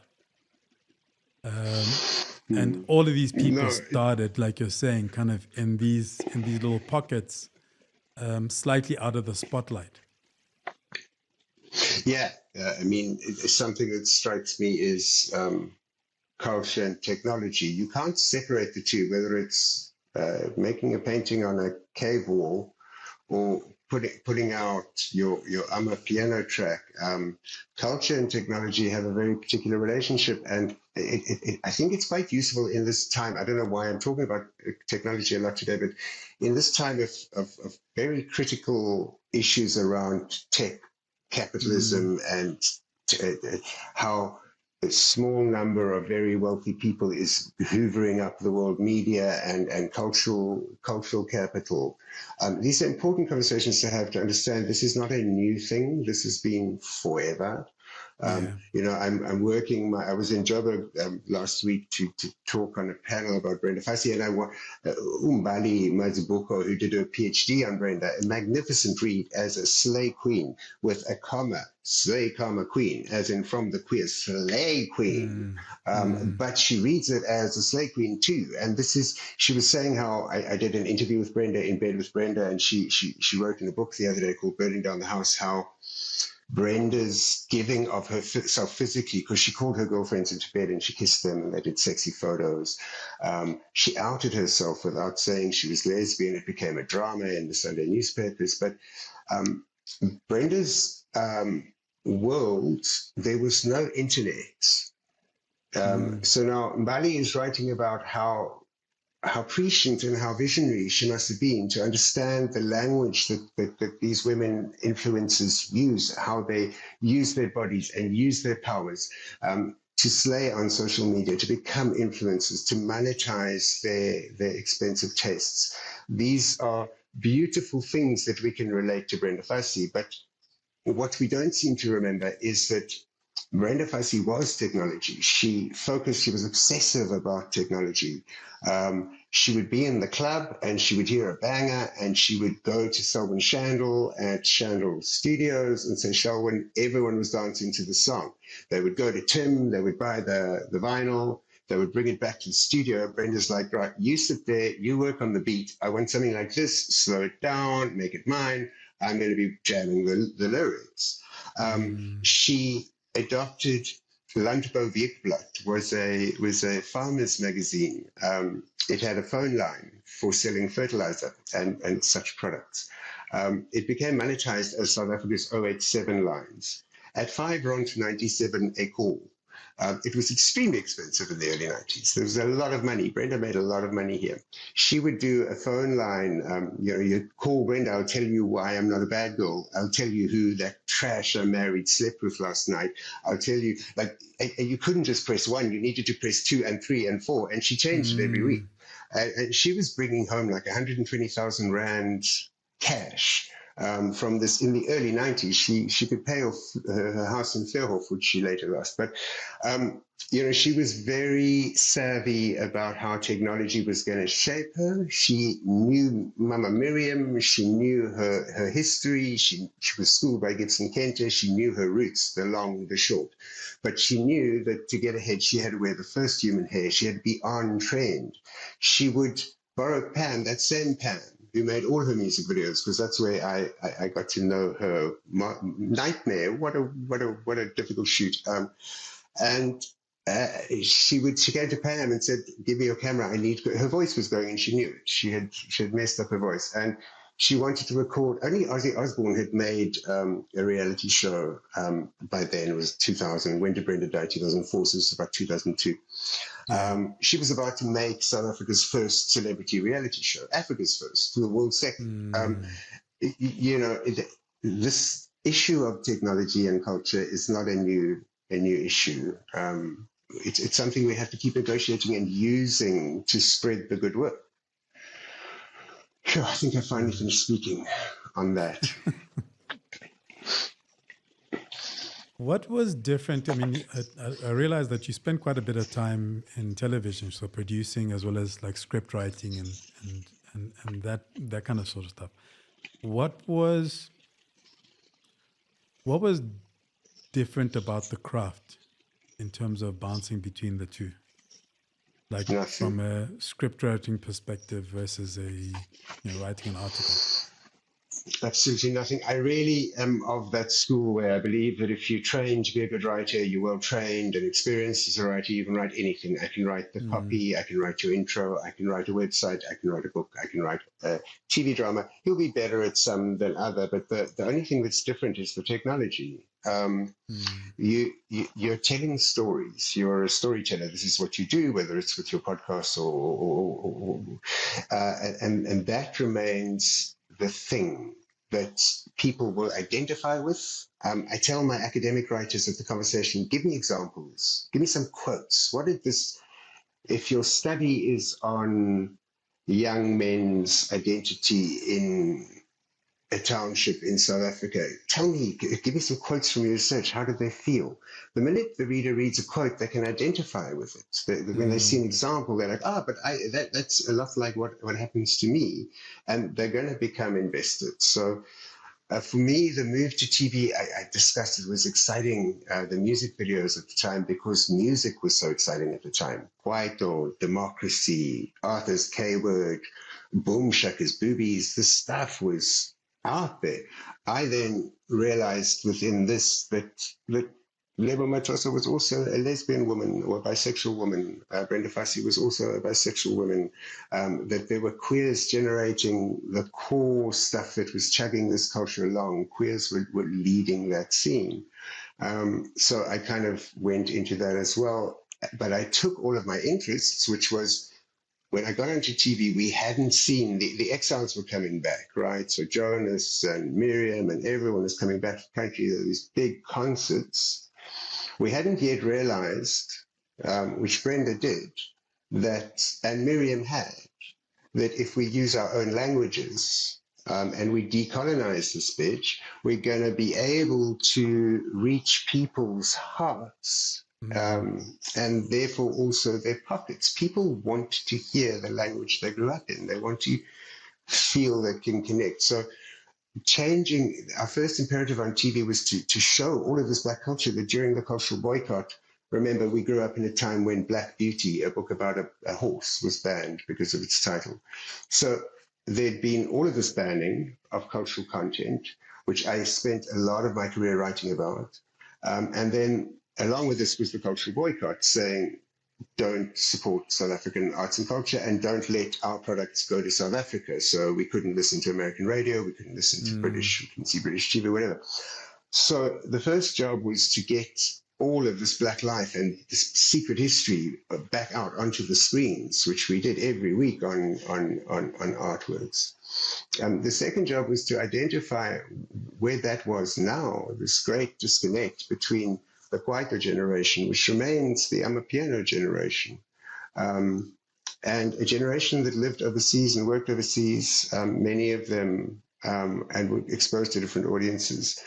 And all of these people started, like you're saying, kind of in these little pockets, slightly out of the spotlight. Yeah, something that strikes me is culture and technology. You can't separate the two, whether it's making a painting on a cave wall or putting out your Amapiano track. Culture and technology have a very particular relationship, and I think it's quite useful in this time. I don't know why I'm talking about technology a lot today, but in this time of very critical issues around tech, capitalism, and how a small number of very wealthy people is hoovering up the world media and cultural capital. These are important conversations to have, to understand this is not a new thing. This has been forever. Yeah. I'm working. I was in Joburg last week to talk on a panel about Brenda Fassie, and I want Umbali Mazibuko, who did a PhD on Brenda, a magnificent read as a slay queen with a comma, slay comma queen, as in from the queer slay queen. But she reads it as a slay queen too. And she was saying how I did an interview with Brenda, in bed with Brenda, and she wrote in a book the other day called Burning Down the House, how Brenda's giving of herself physically, because she called her girlfriends into bed and she kissed them and they did sexy photos. She outed herself without saying she was lesbian. It became a drama in the Sunday newspapers. But Brenda's world, there was no internet. So now Mbali is writing about how prescient and how visionary she must have been to understand the language that these women influencers use, how they use their bodies and use their powers to slay on social media, to become influencers, to monetize their expensive tastes. These are beautiful things that we can relate to Brenda Fassie, but what we don't seem to remember is that Brenda Fassie was technology. She was obsessive about technology. She would be in the club and she would hear a banger and she would go to Selwyn Shandell at Shandell Studios and say, Selwyn, everyone was dancing to the song. They would go to Tim, they would buy the vinyl, they would bring it back to the studio. Brenda's like, right, you sit there, you work on the beat. I want something like this, slow it down, make it mine. I'm going to be jamming the lyrics. She adopted Landbouw Weekblad, was a farmer's magazine. It had a phone line for selling fertilizer and such products. It became monetized as South Africa's 087 lines. At 5 rand 97 a call. It was extremely expensive in the early 90s. There was a lot of money. Brenda made a lot of money here. She would do a phone line. You call Brenda, I'll tell you why I'm not a bad girl. I'll tell you who that trash I married slept with last night. I'll tell you, you couldn't just press 1. You needed to press 2 and 3 and 4. And she changed it every week. And she was bringing home like 120,000 Rand cash. From this in the early 90s, she could pay off her house in Fairhof, which she later lost. But she was very savvy about how technology was going to shape her. She knew Mama Miriam. She knew her history. She was schooled by Gibson Kenter. She knew her roots, the long, the short. But she knew that to get ahead, she had to wear the first human hair. She had to be on-trained. She would borrow Pam, that same Pam, who made all her music videos, because that's where I got to know her. Nightmare, what a difficult shoot. She came to Pam and said, "Give me your camera. I need." Her voice was going, and she knew it. She had messed up her voice, and she wanted to record. Only Ozzy Osbourne had made a reality show by then. It was 2000. When did Brenda die? 2004. So it was about 2002. She was about to make South Africa's first celebrity reality show, Africa's first, to the world's second. This issue of technology and culture is not a new issue. It's something we have to keep negotiating and using to spread the good work. Sure, I think I finally finished speaking on that. What was different? I mean, I realized that you spent quite a bit of time in television, so producing as well as like script writing and that kind of sort of stuff. What was different about the craft in terms of bouncing between the two? Like from a script writing perspective versus writing an article? Absolutely nothing. I really am of that school where I believe that if you train to be a good writer, you're well trained and experienced as a writer, you can write anything. I can write the copy, I can write your intro, I can write a website, I can write a book, I can write a TV drama. You'll be better at some than other, but the only thing that's different is the technology. You're telling stories. You're a storyteller. This is what you do, whether it's with your podcast and that remains the thing that people will identify with. I tell my academic writers at the conversation, give me examples, give me some quotes. If your study is on young men's identity in a township in South Africa. Tell me, give me some quotes from your research. How did they feel? The minute the reader reads a quote, they can identify with it. When they see an example, they're like, but that's a lot like what happens to me. And they're going to become invested. So for me, the move to TV, I discussed it, was exciting. The music videos at the time, because music was so exciting at the time. Kwaito, Democracy, Arthur's K-Word, Boom Shakas, Boobies, this stuff was out there. I then realized within this that Lebo Matrosa was also a lesbian woman or a bisexual woman. Brenda Fassie was also a bisexual woman. That there were queers generating the core stuff that was chugging this culture along. Queers were leading that scene. So I kind of went into that as well. But I took all of my interests, which was, when I got onto TV, we hadn't seen, the exiles were coming back, right? So Jonas and Miriam and everyone was coming back to the country. There were these big concerts. We hadn't yet realized, which Brenda did, that, and Miriam had, that if we use our own languages and we decolonize this bitch, we're going to be able to reach people's hearts. And therefore also their pockets. People want to hear the language they grew up in. They want to feel they can connect. So changing, our first imperative on TV was to show all of this Black culture, that during the cultural boycott, remember, we grew up in a time when Black Beauty, a book about a horse, was banned because of its title. So there'd been all of this banning of cultural content, which I spent a lot of my career writing about. And then along with this was the cultural boycott, saying, don't support South African arts and culture, and don't let our products go to South Africa. So we couldn't listen to American radio, we couldn't listen to British, we couldn't see British TV, whatever. So the first job was to get all of this Black life and this secret history back out onto the screens, which we did every week on artworks. The second job was to identify where that was now, this great disconnect between the Kwaito generation, which remains the Amapiano generation, and a generation that lived overseas and worked overseas, many of them, and were exposed to different audiences.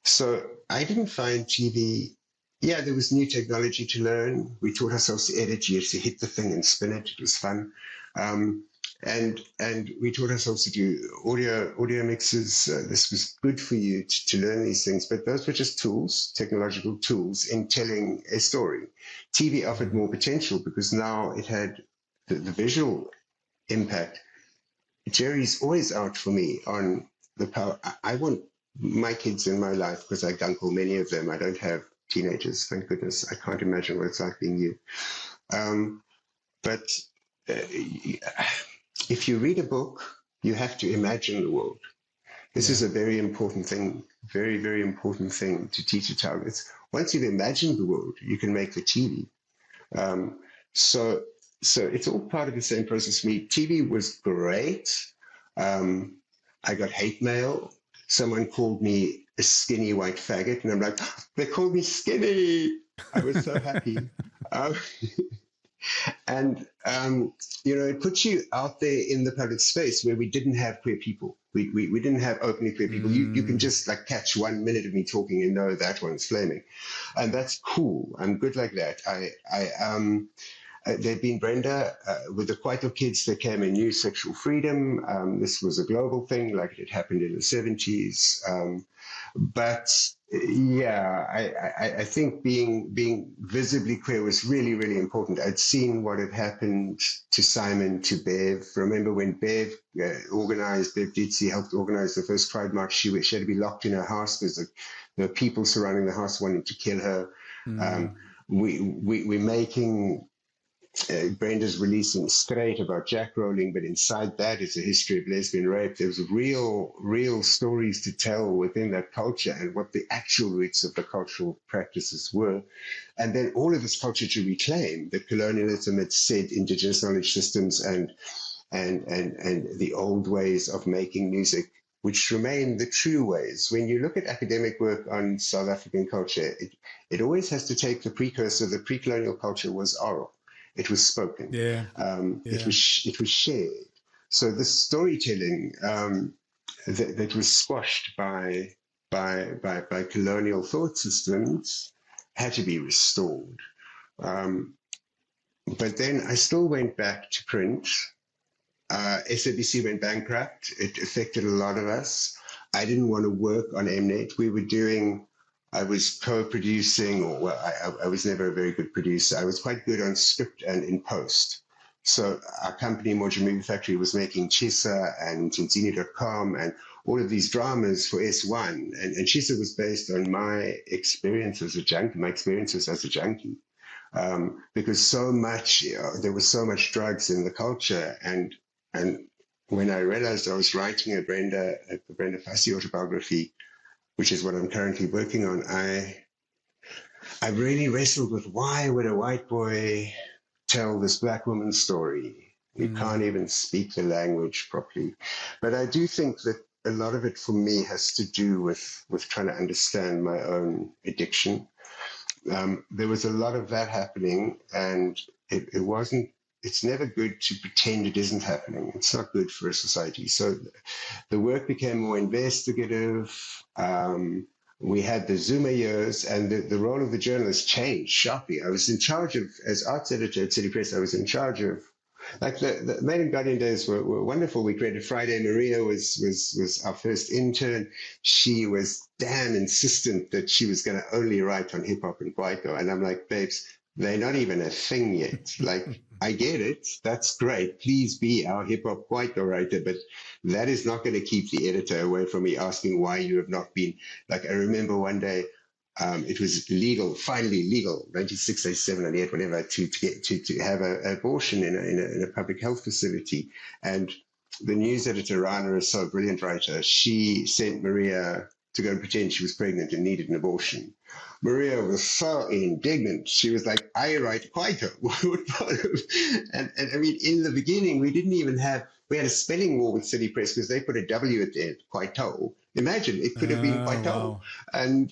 So I didn't find TV, there was new technology to learn. We taught ourselves to edit. You had to hit the thing and spin it. It was fun. And we taught ourselves to do audio mixes. This was good for you to learn these things, but those were just tools, technological tools in telling a story. TV offered more potential because now it had the visual impact. Jerry's always out for me on the power. I want my kids in my life, because I gunkle many of them. I don't have teenagers, thank goodness. I can't imagine what it's like being you. But if you read a book, you have to imagine the world. This is a very important thing, very, very important thing to teach a child. It's, once you've imagined the world, you can make the TV. So it's all part of the same process for me. TV was great. I got hate mail. Someone called me a skinny white faggot, and I'm like, they called me skinny. I was so happy. And, it puts you out there in the public space where we didn't have queer people. We didn't have openly queer people. You can just like catch 1 minute of me talking and know that one's flaming. And that's cool. I'm good like that. There'd been Brenda, with the Kwaito kids, there came a new sexual freedom. This was a global thing, like it had happened in the 70s. But I think being visibly queer was really, really important. I'd seen what had happened to Simon, to Bev. Remember when Bev Ditsy helped organize the first Pride March, she had to be locked in her house because there were people surrounding the house wanting to kill her. We're making... Brenda's releasing Straight about Jack rolling, but inside that is a history of lesbian rape. There's real stories to tell within that culture and what the actual roots of the cultural practices were. And then all of this culture to reclaim that colonialism had said indigenous knowledge systems and the old ways of making music, which remain the true ways. When you look at academic work on South African culture, it always has to take the precursor. The pre-colonial culture was oral. It was spoken. It was shared. So this storytelling, that was squashed by colonial thought systems had to be restored. But then I still went back to print. SABC went bankrupt. It affected a lot of us. I didn't want to work on Mnet. I was co-producing, or well, I was never a very good producer. I was quite good on script and in post. So our company, Moja Movie Factory, was making Chisa and Tinzini.com and all of these dramas for S1. And Chisa was based on my experience as a junkie, my experiences as a junkie. Because there was so much drugs in the culture. And when I realized I was writing a Brenda Fassie autobiography, which is what I'm currently working on, I really wrestled with, why would a white boy tell this black woman's story? He can't even speak the language properly. But I do think that a lot of it for me has to do with trying to understand my own addiction. There was a lot of that happening, and it's never good to pretend it isn't happening. It's not good for a society. So the work became more investigative. We had the Zuma years, and the role of the journalist changed sharply. I was in charge of, as arts editor at City Press, I was in charge of, like the Maid and Guardian days were wonderful. We created Friday. Maria was our first intern. She was damn insistent that she was going to only write on hip hop and Kwaito. And I'm like, babes, they're not even a thing yet. Like, I get it. That's great. Please be our hip hop Kwaito writer. But that is not going to keep the editor away from me asking why you have not been. Like, I remember one day, it was finally legal, 96, 97, 98, whatever, to have an abortion in a public health facility. And the news editor, Rana, is so a brilliant writer. She sent Maria to go and pretend she was pregnant and needed an abortion. Maria was so indignant. She was like, I write Kwaito. And I mean, in the beginning, we had a spelling war with City Press because they put a W at the end, Kwaito. Imagine, it could have been Kwaito. Wow. And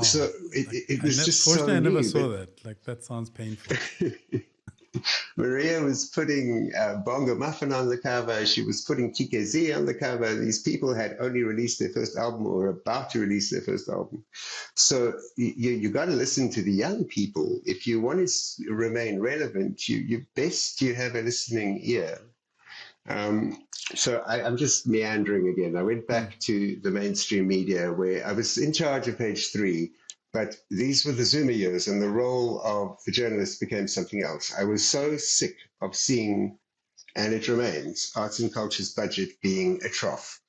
so it was just so fortunately, I never new, saw that. Like, that sounds painful. Maria was putting Bongo Muffin on the cover. She was putting TKZ on the cover. These people had only released their first album or about to release their first album. So you got to listen to the young people. If you want to remain relevant, you have a listening ear. So I'm just meandering again. I went back to the mainstream media where I was in charge of Page 3. But these were the Zuma years, and the role of the journalist became something else. I was so sick of seeing, and it remains, arts and culture's budget being a trough.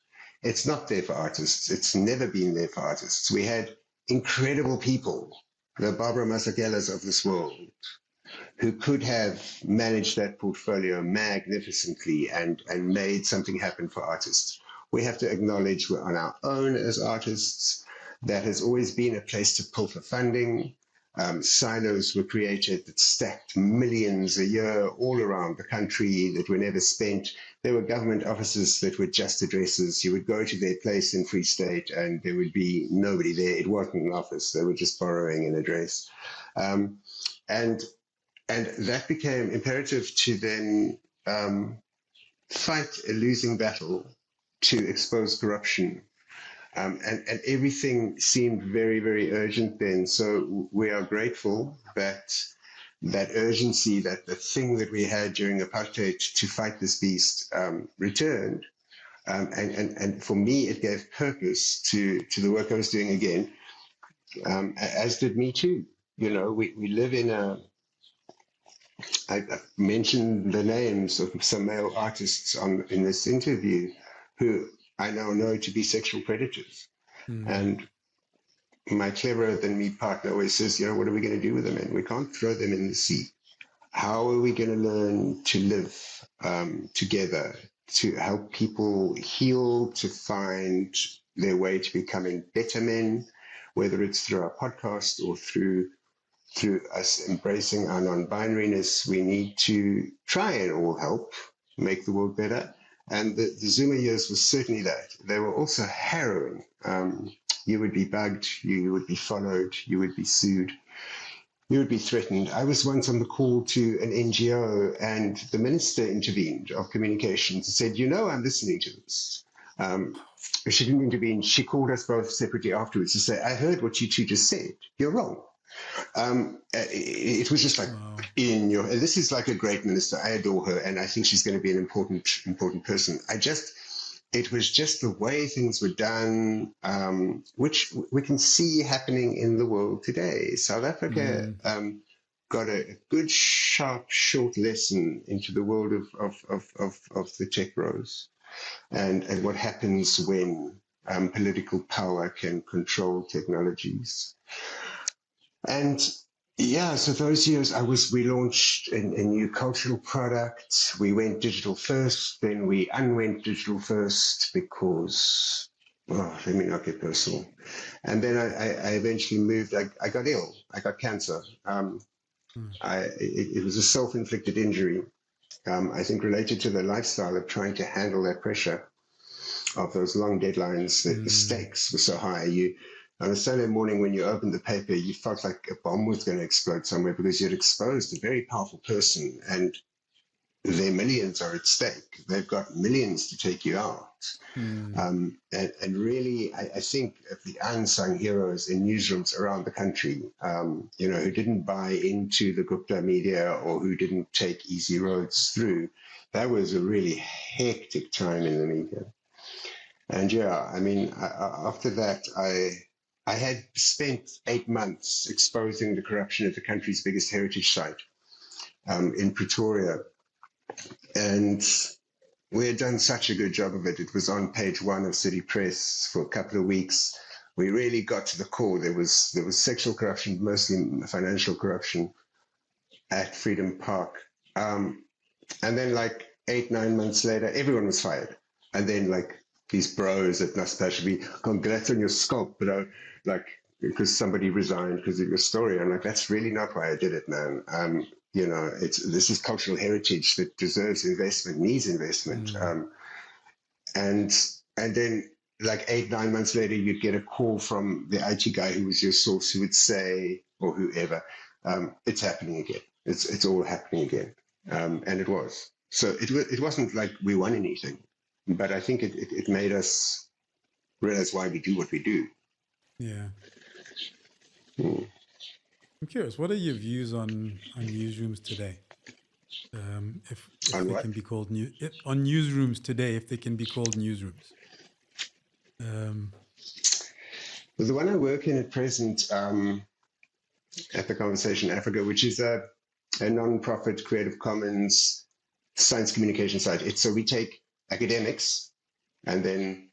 It's not there for artists. It's never been there for artists. We had incredible people, the Barbara Masakelas of this world, who could have managed that portfolio magnificently and made something happen for artists. We have to acknowledge we're on our own as artists. That has always been a place to pull for funding. Silos were created that stacked millions a year all around the country that were never spent. There were government offices that were just addresses. You would go to their place in Free State and there would be nobody there. It wasn't an office. They were just borrowing an address. And that became imperative to then fight a losing battle to expose corruption. And everything seemed very, very urgent then. So we are grateful that urgency, that the thing that we had during apartheid to fight this beast returned. And for me, it gave purpose to the work I was doing again, as did me too. You know, we live in I mentioned the names of some male artists in this interview who I now know to be sexual predators. And my cleverer than me partner always says, you know, what are we going to do with them? And we can't throw them in the sea. How are we going to learn to live together, to help people heal, to find their way to becoming better men, whether it's through our podcast or through us embracing our non-binariness? We need to try and all help make the world better. And the Zuma years was certainly that. They were also harrowing. You would be bugged, you would be followed, you would be sued, you would be threatened. I was once on the call to an NGO and the Minister intervened of Communications and said, you know, I'm listening to this. She didn't intervene. She called us both separately afterwards to say, I heard what you two just said. You're wrong. It was just like Wow. in your. This is like a great minister. I adore her, and I think she's going to be an important person. It was just the way things were done, which we can see happening in the world today. South Africa got a good, sharp, short lesson into the world of the tech bros and what happens when political power can control technologies. And yeah, so those years we launched a new cultural product. We went digital first, then we unwent digital first because, let me not get personal. And then I eventually moved, I got ill, I got cancer. It was a self-inflicted injury, I think related to the lifestyle of trying to handle that pressure of those long deadlines. The stakes were so high. On a Sunday morning, when you opened the paper, you felt like a bomb was going to explode somewhere because you'd exposed a very powerful person and their millions are at stake. They've got millions to take you out. And really, I think of the unsung heroes in newsrooms around the country, who didn't buy into the Gupta media or who didn't take easy roads through. That was a really hectic time in the media. And yeah, I mean, after that, I had spent 8 months exposing the corruption at the country's biggest heritage site in Pretoria. And we had done such a good job of it. It was on page 1 of City Press for a couple of weeks. We really got to the core. There was sexual corruption, mostly financial corruption at Freedom Park. And then like 8-9 months later, everyone was fired. And then like these bros at Naspers should be, congrats on your sculpt, bro. Like, because somebody resigned because of your story. I'm like, that's really not why I did it, man. This is cultural heritage that deserves investment, needs investment. And then like 8-9 months later, you'd get a call from the IT guy who was your source who would say, or whoever, it's happening again. It's all happening again. And it was. So it wasn't like we won anything, but I think it made us realize why we do what we do. Yeah. I'm curious, what are your views on newsrooms today? If On they what? can be called on newsrooms today, if they can be called newsrooms. The one I work in at present, at the Conversation Africa, which is a non-profit Creative Commons science communication site. So we take academics and then,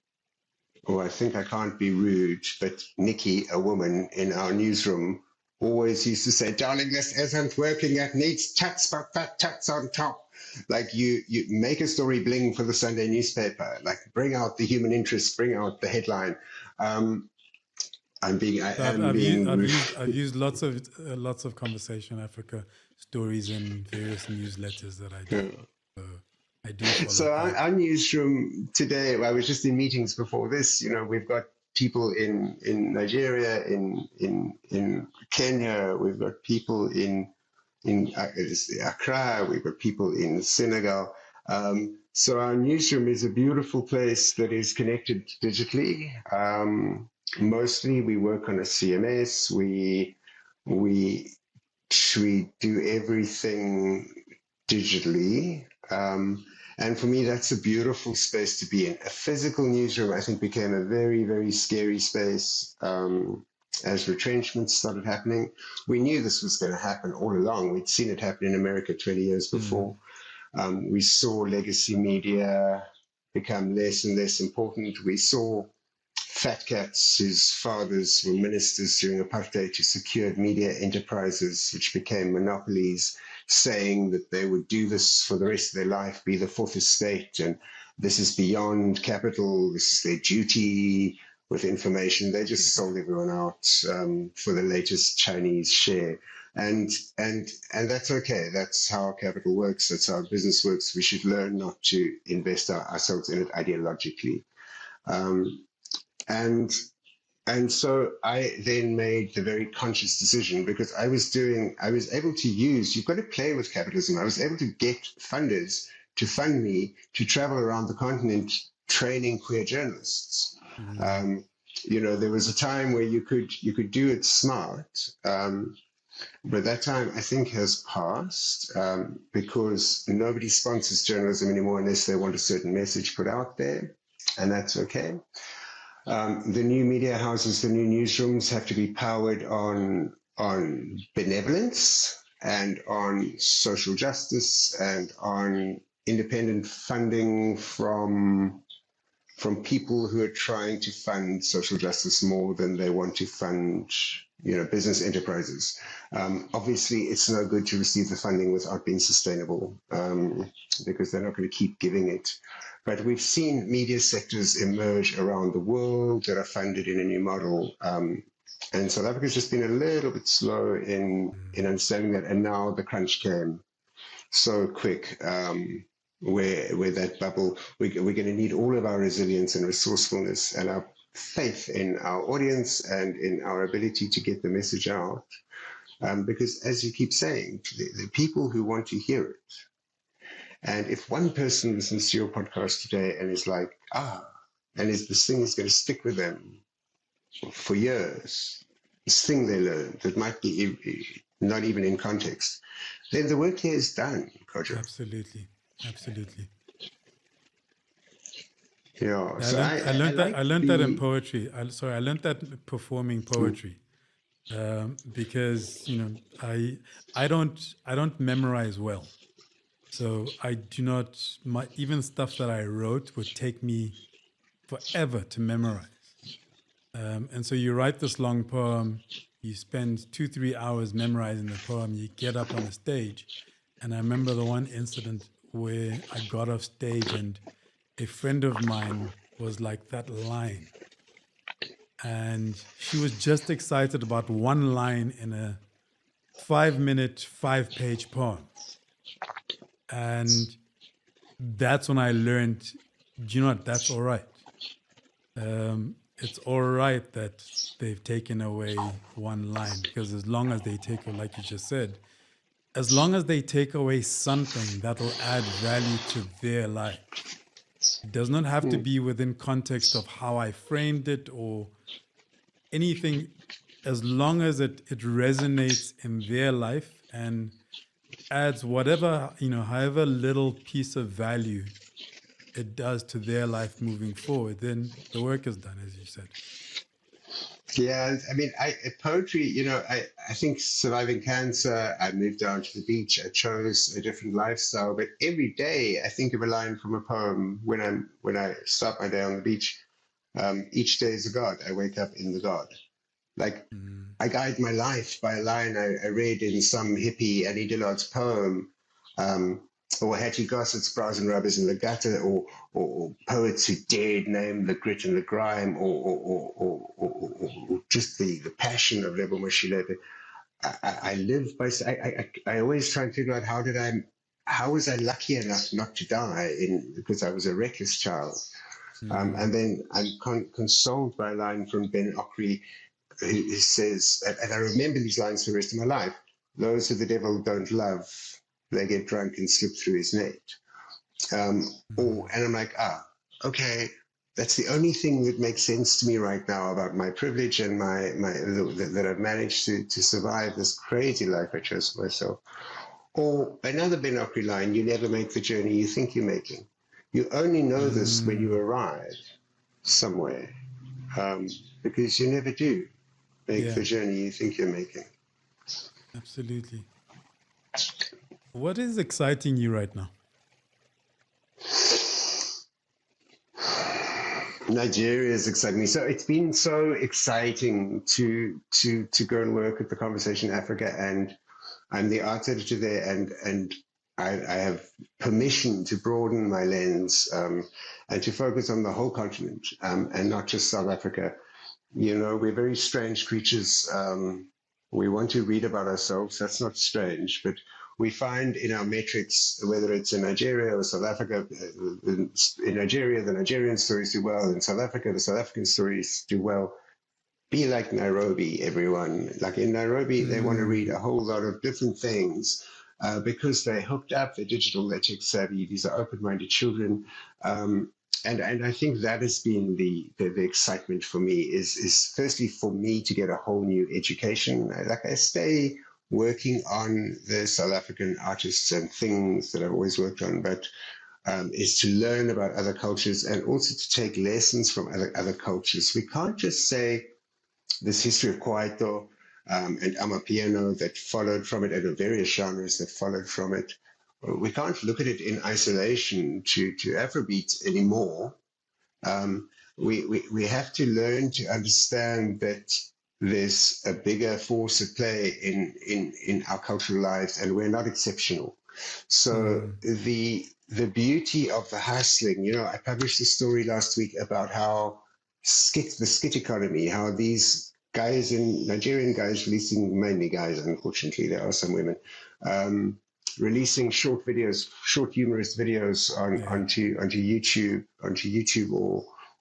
I think I can't be rude, but Nikki, a woman in our newsroom, always used to say, darling, this isn't working. It needs tuts, but fat tuts on top. Like you make a story bling for the Sunday newspaper, like bring out the human interest, bring out the headline. I've used lots of Conversation Africa stories in various newsletters that I do. I do follow. So our newsroom today, I was just in meetings before this. We've got people in Nigeria, in Kenya. We've got people in Accra. We've got people in Senegal. So our newsroom is a beautiful place that is connected digitally. Mostly we work on a CMS. We do everything digitally. And for me, that's a beautiful space to be in. A physical newsroom, I think, became a very, very scary space as retrenchments started happening. We knew this was going to happen all along. We'd seen it happen in America 20 years before. We saw legacy media become less and less important. We saw fat cats whose fathers were ministers during apartheid who secured media enterprises, which became monopolies, saying that they would do this for the rest of their life, be the fourth estate, and this is beyond capital, this is their duty with information. They just sold everyone out for the latest Chinese share. And that's okay. That's how capital works. That's how business works. We should learn not to invest ourselves in it ideologically. And so I then made the very conscious decision, because I was able to use, you've got to play with capitalism. I was able to get funders to fund me to travel around the continent training queer journalists. There was a time where you could do it smart, but that time I think has passed, because nobody sponsors journalism anymore unless they want a certain message put out there, and that's okay. The new media houses, the new newsrooms have to be powered on benevolence and on social justice and on independent funding from people who are trying to fund social justice more than they want to fund, business enterprises. Obviously, it's no good to receive the funding without being sustainable, because they're not going to keep giving it. But we've seen media sectors emerge around the world that are funded in a new model. And South Africa's just been a little bit slow in understanding that. And now the crunch came so quick, where that bubble, we're going to need all of our resilience and resourcefulness and our faith in our audience and in our ability to get the message out. Because as you keep saying, the people who want to hear it. And if one person listens to your podcast today and is like, this thing is going to stick with them for years, this thing they learned that might be not even in context, then the work here is done, Kojo. Absolutely. Yeah, I learned that in poetry. I learned that performing poetry, because I don't memorize well, so I do not. Even stuff that I wrote would take me forever to memorize, and so you write this long poem, you spend 2-3 hours memorizing the poem, you get up on the stage, and I remember the one incident where I got off stage and a friend of mine was like, that line. And she was just excited about one line in a 5-minute, 5-page poem. And that's when I learned, that's all right. It's all right that they've taken away one line, because as long as they take away, like you just said, as long as they take away something that will add value to their life, it does not have to be within context of how I framed it or anything, as long as it resonates in their life and adds whatever, however little piece of value it does to their life moving forward, then the work is done, as you said. Yeah, I mean, poetry, I think surviving cancer, I moved down to the beach, I chose a different lifestyle, but every day I think of a line from a poem when I start my day on the beach. Each day is a God. I wake up in the God. Like, I guide my life by a line I read in some hippie Annie Dillard's poem, or Hattie Gossett's Bras and Rubbers in the Gutter, or poets who dared name the grit and the grime, or just the passion of Lebo Moshilepe. I live by. I always try and figure out how was I lucky enough not to die because I was a reckless child. And then I'm consoled by a line from Ben Okri, who says, and I remember these lines for the rest of my life: "Those who the devil don't love, they get drunk and slip through his net." And I'm like, okay, that's the only thing that makes sense to me right now about my privilege and that I've managed to survive this crazy life I chose for myself. Or another Ben Okri line: "You never make the journey you think you're making. You only know this when you arrive somewhere, because you never do make the journey you think you're making." Absolutely. What is exciting you right now? Nigeria is exciting me. So it's been so exciting to go and work at the Conversation Africa, and I'm the arts editor there, and I have permission to broaden my lens, and to focus on the whole continent, and not just South Africa. We're very strange creatures. We want to read about ourselves. That's not strange, but we find in our metrics, whether it's in Nigeria or South Africa, in Nigeria, the Nigerian stories do well. In South Africa, the South African stories do well. Be like Nairobi, everyone. Like in Nairobi, they want to read a whole lot of different things, because they're hooked up, they're digital, they're tech savvy, these are open-minded children. and I think that has been the excitement for me is firstly for me to get a whole new education. Like I stay working on the South African artists and things that I've always worked on, but is to learn about other cultures and also to take lessons from other cultures. We can't just say this history of Kwaito and Amapiano that followed from it, and the various genres that followed from it. We can't look at it in isolation to Afrobeat anymore. We have to learn to understand that there's a bigger force at play in our cultural lives, and we're not exceptional. So the beauty of the hustling, I published a story last week about how the skit economy, how these guys in Nigerian guys releasing, mainly guys, unfortunately, there are some women, releasing short videos, short humorous videos onto YouTube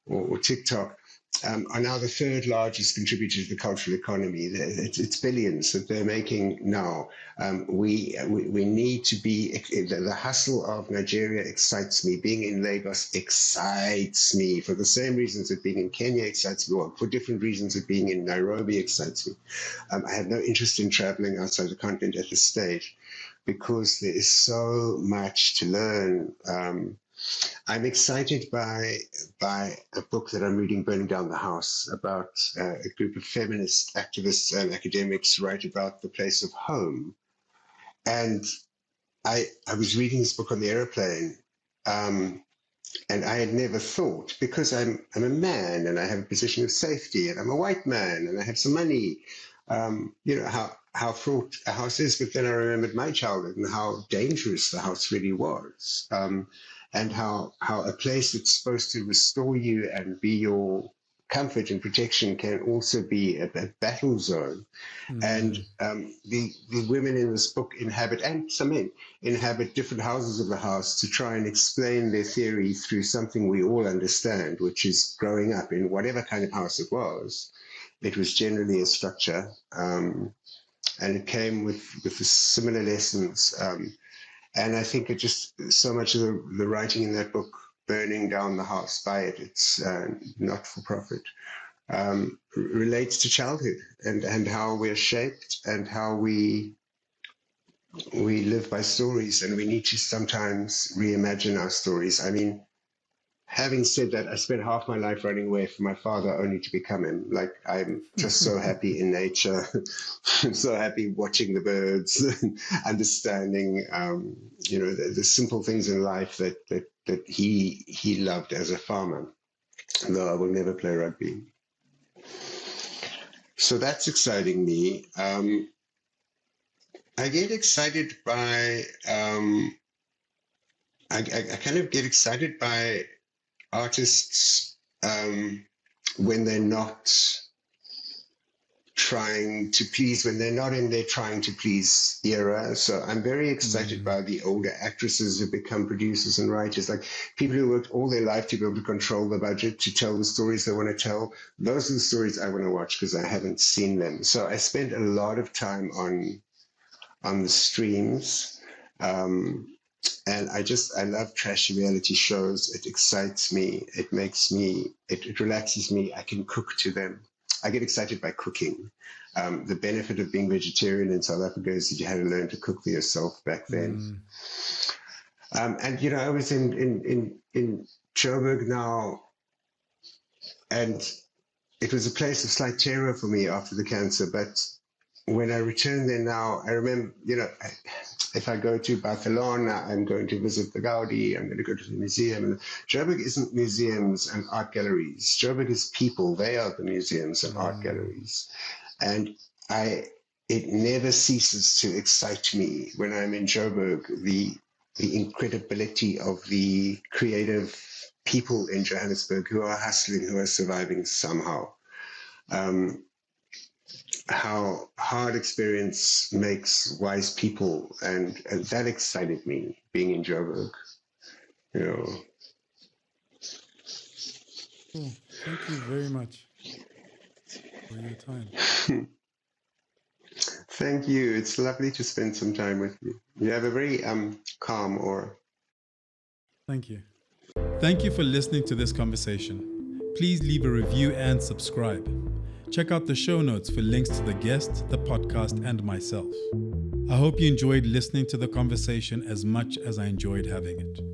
or TikTok, are now the third largest contributor to the cultural economy. It's billions that they're making now. We need to be, the hustle of Nigeria excites me. Being in Lagos excites me for the same reasons that being in Kenya excites me, or for different reasons that being in Nairobi excites me. I have no interest in traveling outside the continent at this stage because there is so much to learn. I'm excited by a book that I'm reading, Burning Down the House, about a group of feminist activists and academics write about the place of home. And I was reading this book on the airplane, and I had never thought, because I'm a man and I have a position of safety and I'm a white man and I have some money, how fraught a house is. But then I remembered my childhood and how dangerous the house really was. And how a place that's supposed to restore you and be your comfort and protection can also be a battle zone. And the women in this book inhabit, and some men inhabit, different houses of the house to try and explain their theory through something we all understand, which is growing up in whatever kind of house it was. It was generally a structure, and it came with similar lessons. And I think it just, so much of the writing in that book, Burning Down the House, by it, it's not for profit, relates to childhood and how we're shaped and how we live by stories, and we need to sometimes reimagine our stories. I mean, having said that, I spent half my life running away from my father only to become him. Like, I'm just so happy in nature. I'm so happy watching the birds, understanding, the simple things in life that he loved as a farmer, though I will never play rugby. So that's exciting me. I get excited by, I kind of get excited by artists when they're not trying to please, when they're not in their trying to please era. So I'm very excited by the older actresses who become producers and writers, like people who worked all their life to be able to control the budget, to tell the stories they want to tell. Those are the stories I want to watch because I haven't seen them. So I spent a lot of time on the streams. And I love trashy reality shows. It excites me. It makes me, it relaxes me. I can cook to them. I get excited by cooking. The benefit of being vegetarian in South Africa is that you had to learn to cook for yourself back then. And, I was in Joburg now, and it was a place of slight terror for me after the cancer. But when I return there now, I remember, if I go to Barcelona, I'm going to visit the Gaudi, I'm going to go to the museum. Joburg isn't museums and art galleries. Joburg is people. They are the museums and art galleries. And it never ceases to excite me when I'm in Joburg, the incredibility of the creative people in Johannesburg who are hustling, who are surviving somehow. How hard experience makes wise people, and that excited me, being in Joburg. Cool. Thank you very much for your time. Thank you. It's lovely to spend some time with you. You have a very calm aura. Thank you. Thank you for listening to this conversation. Please leave a review and subscribe. Check out the show notes for links to the guest, the podcast, and myself. I hope you enjoyed listening to the conversation as much as I enjoyed having it.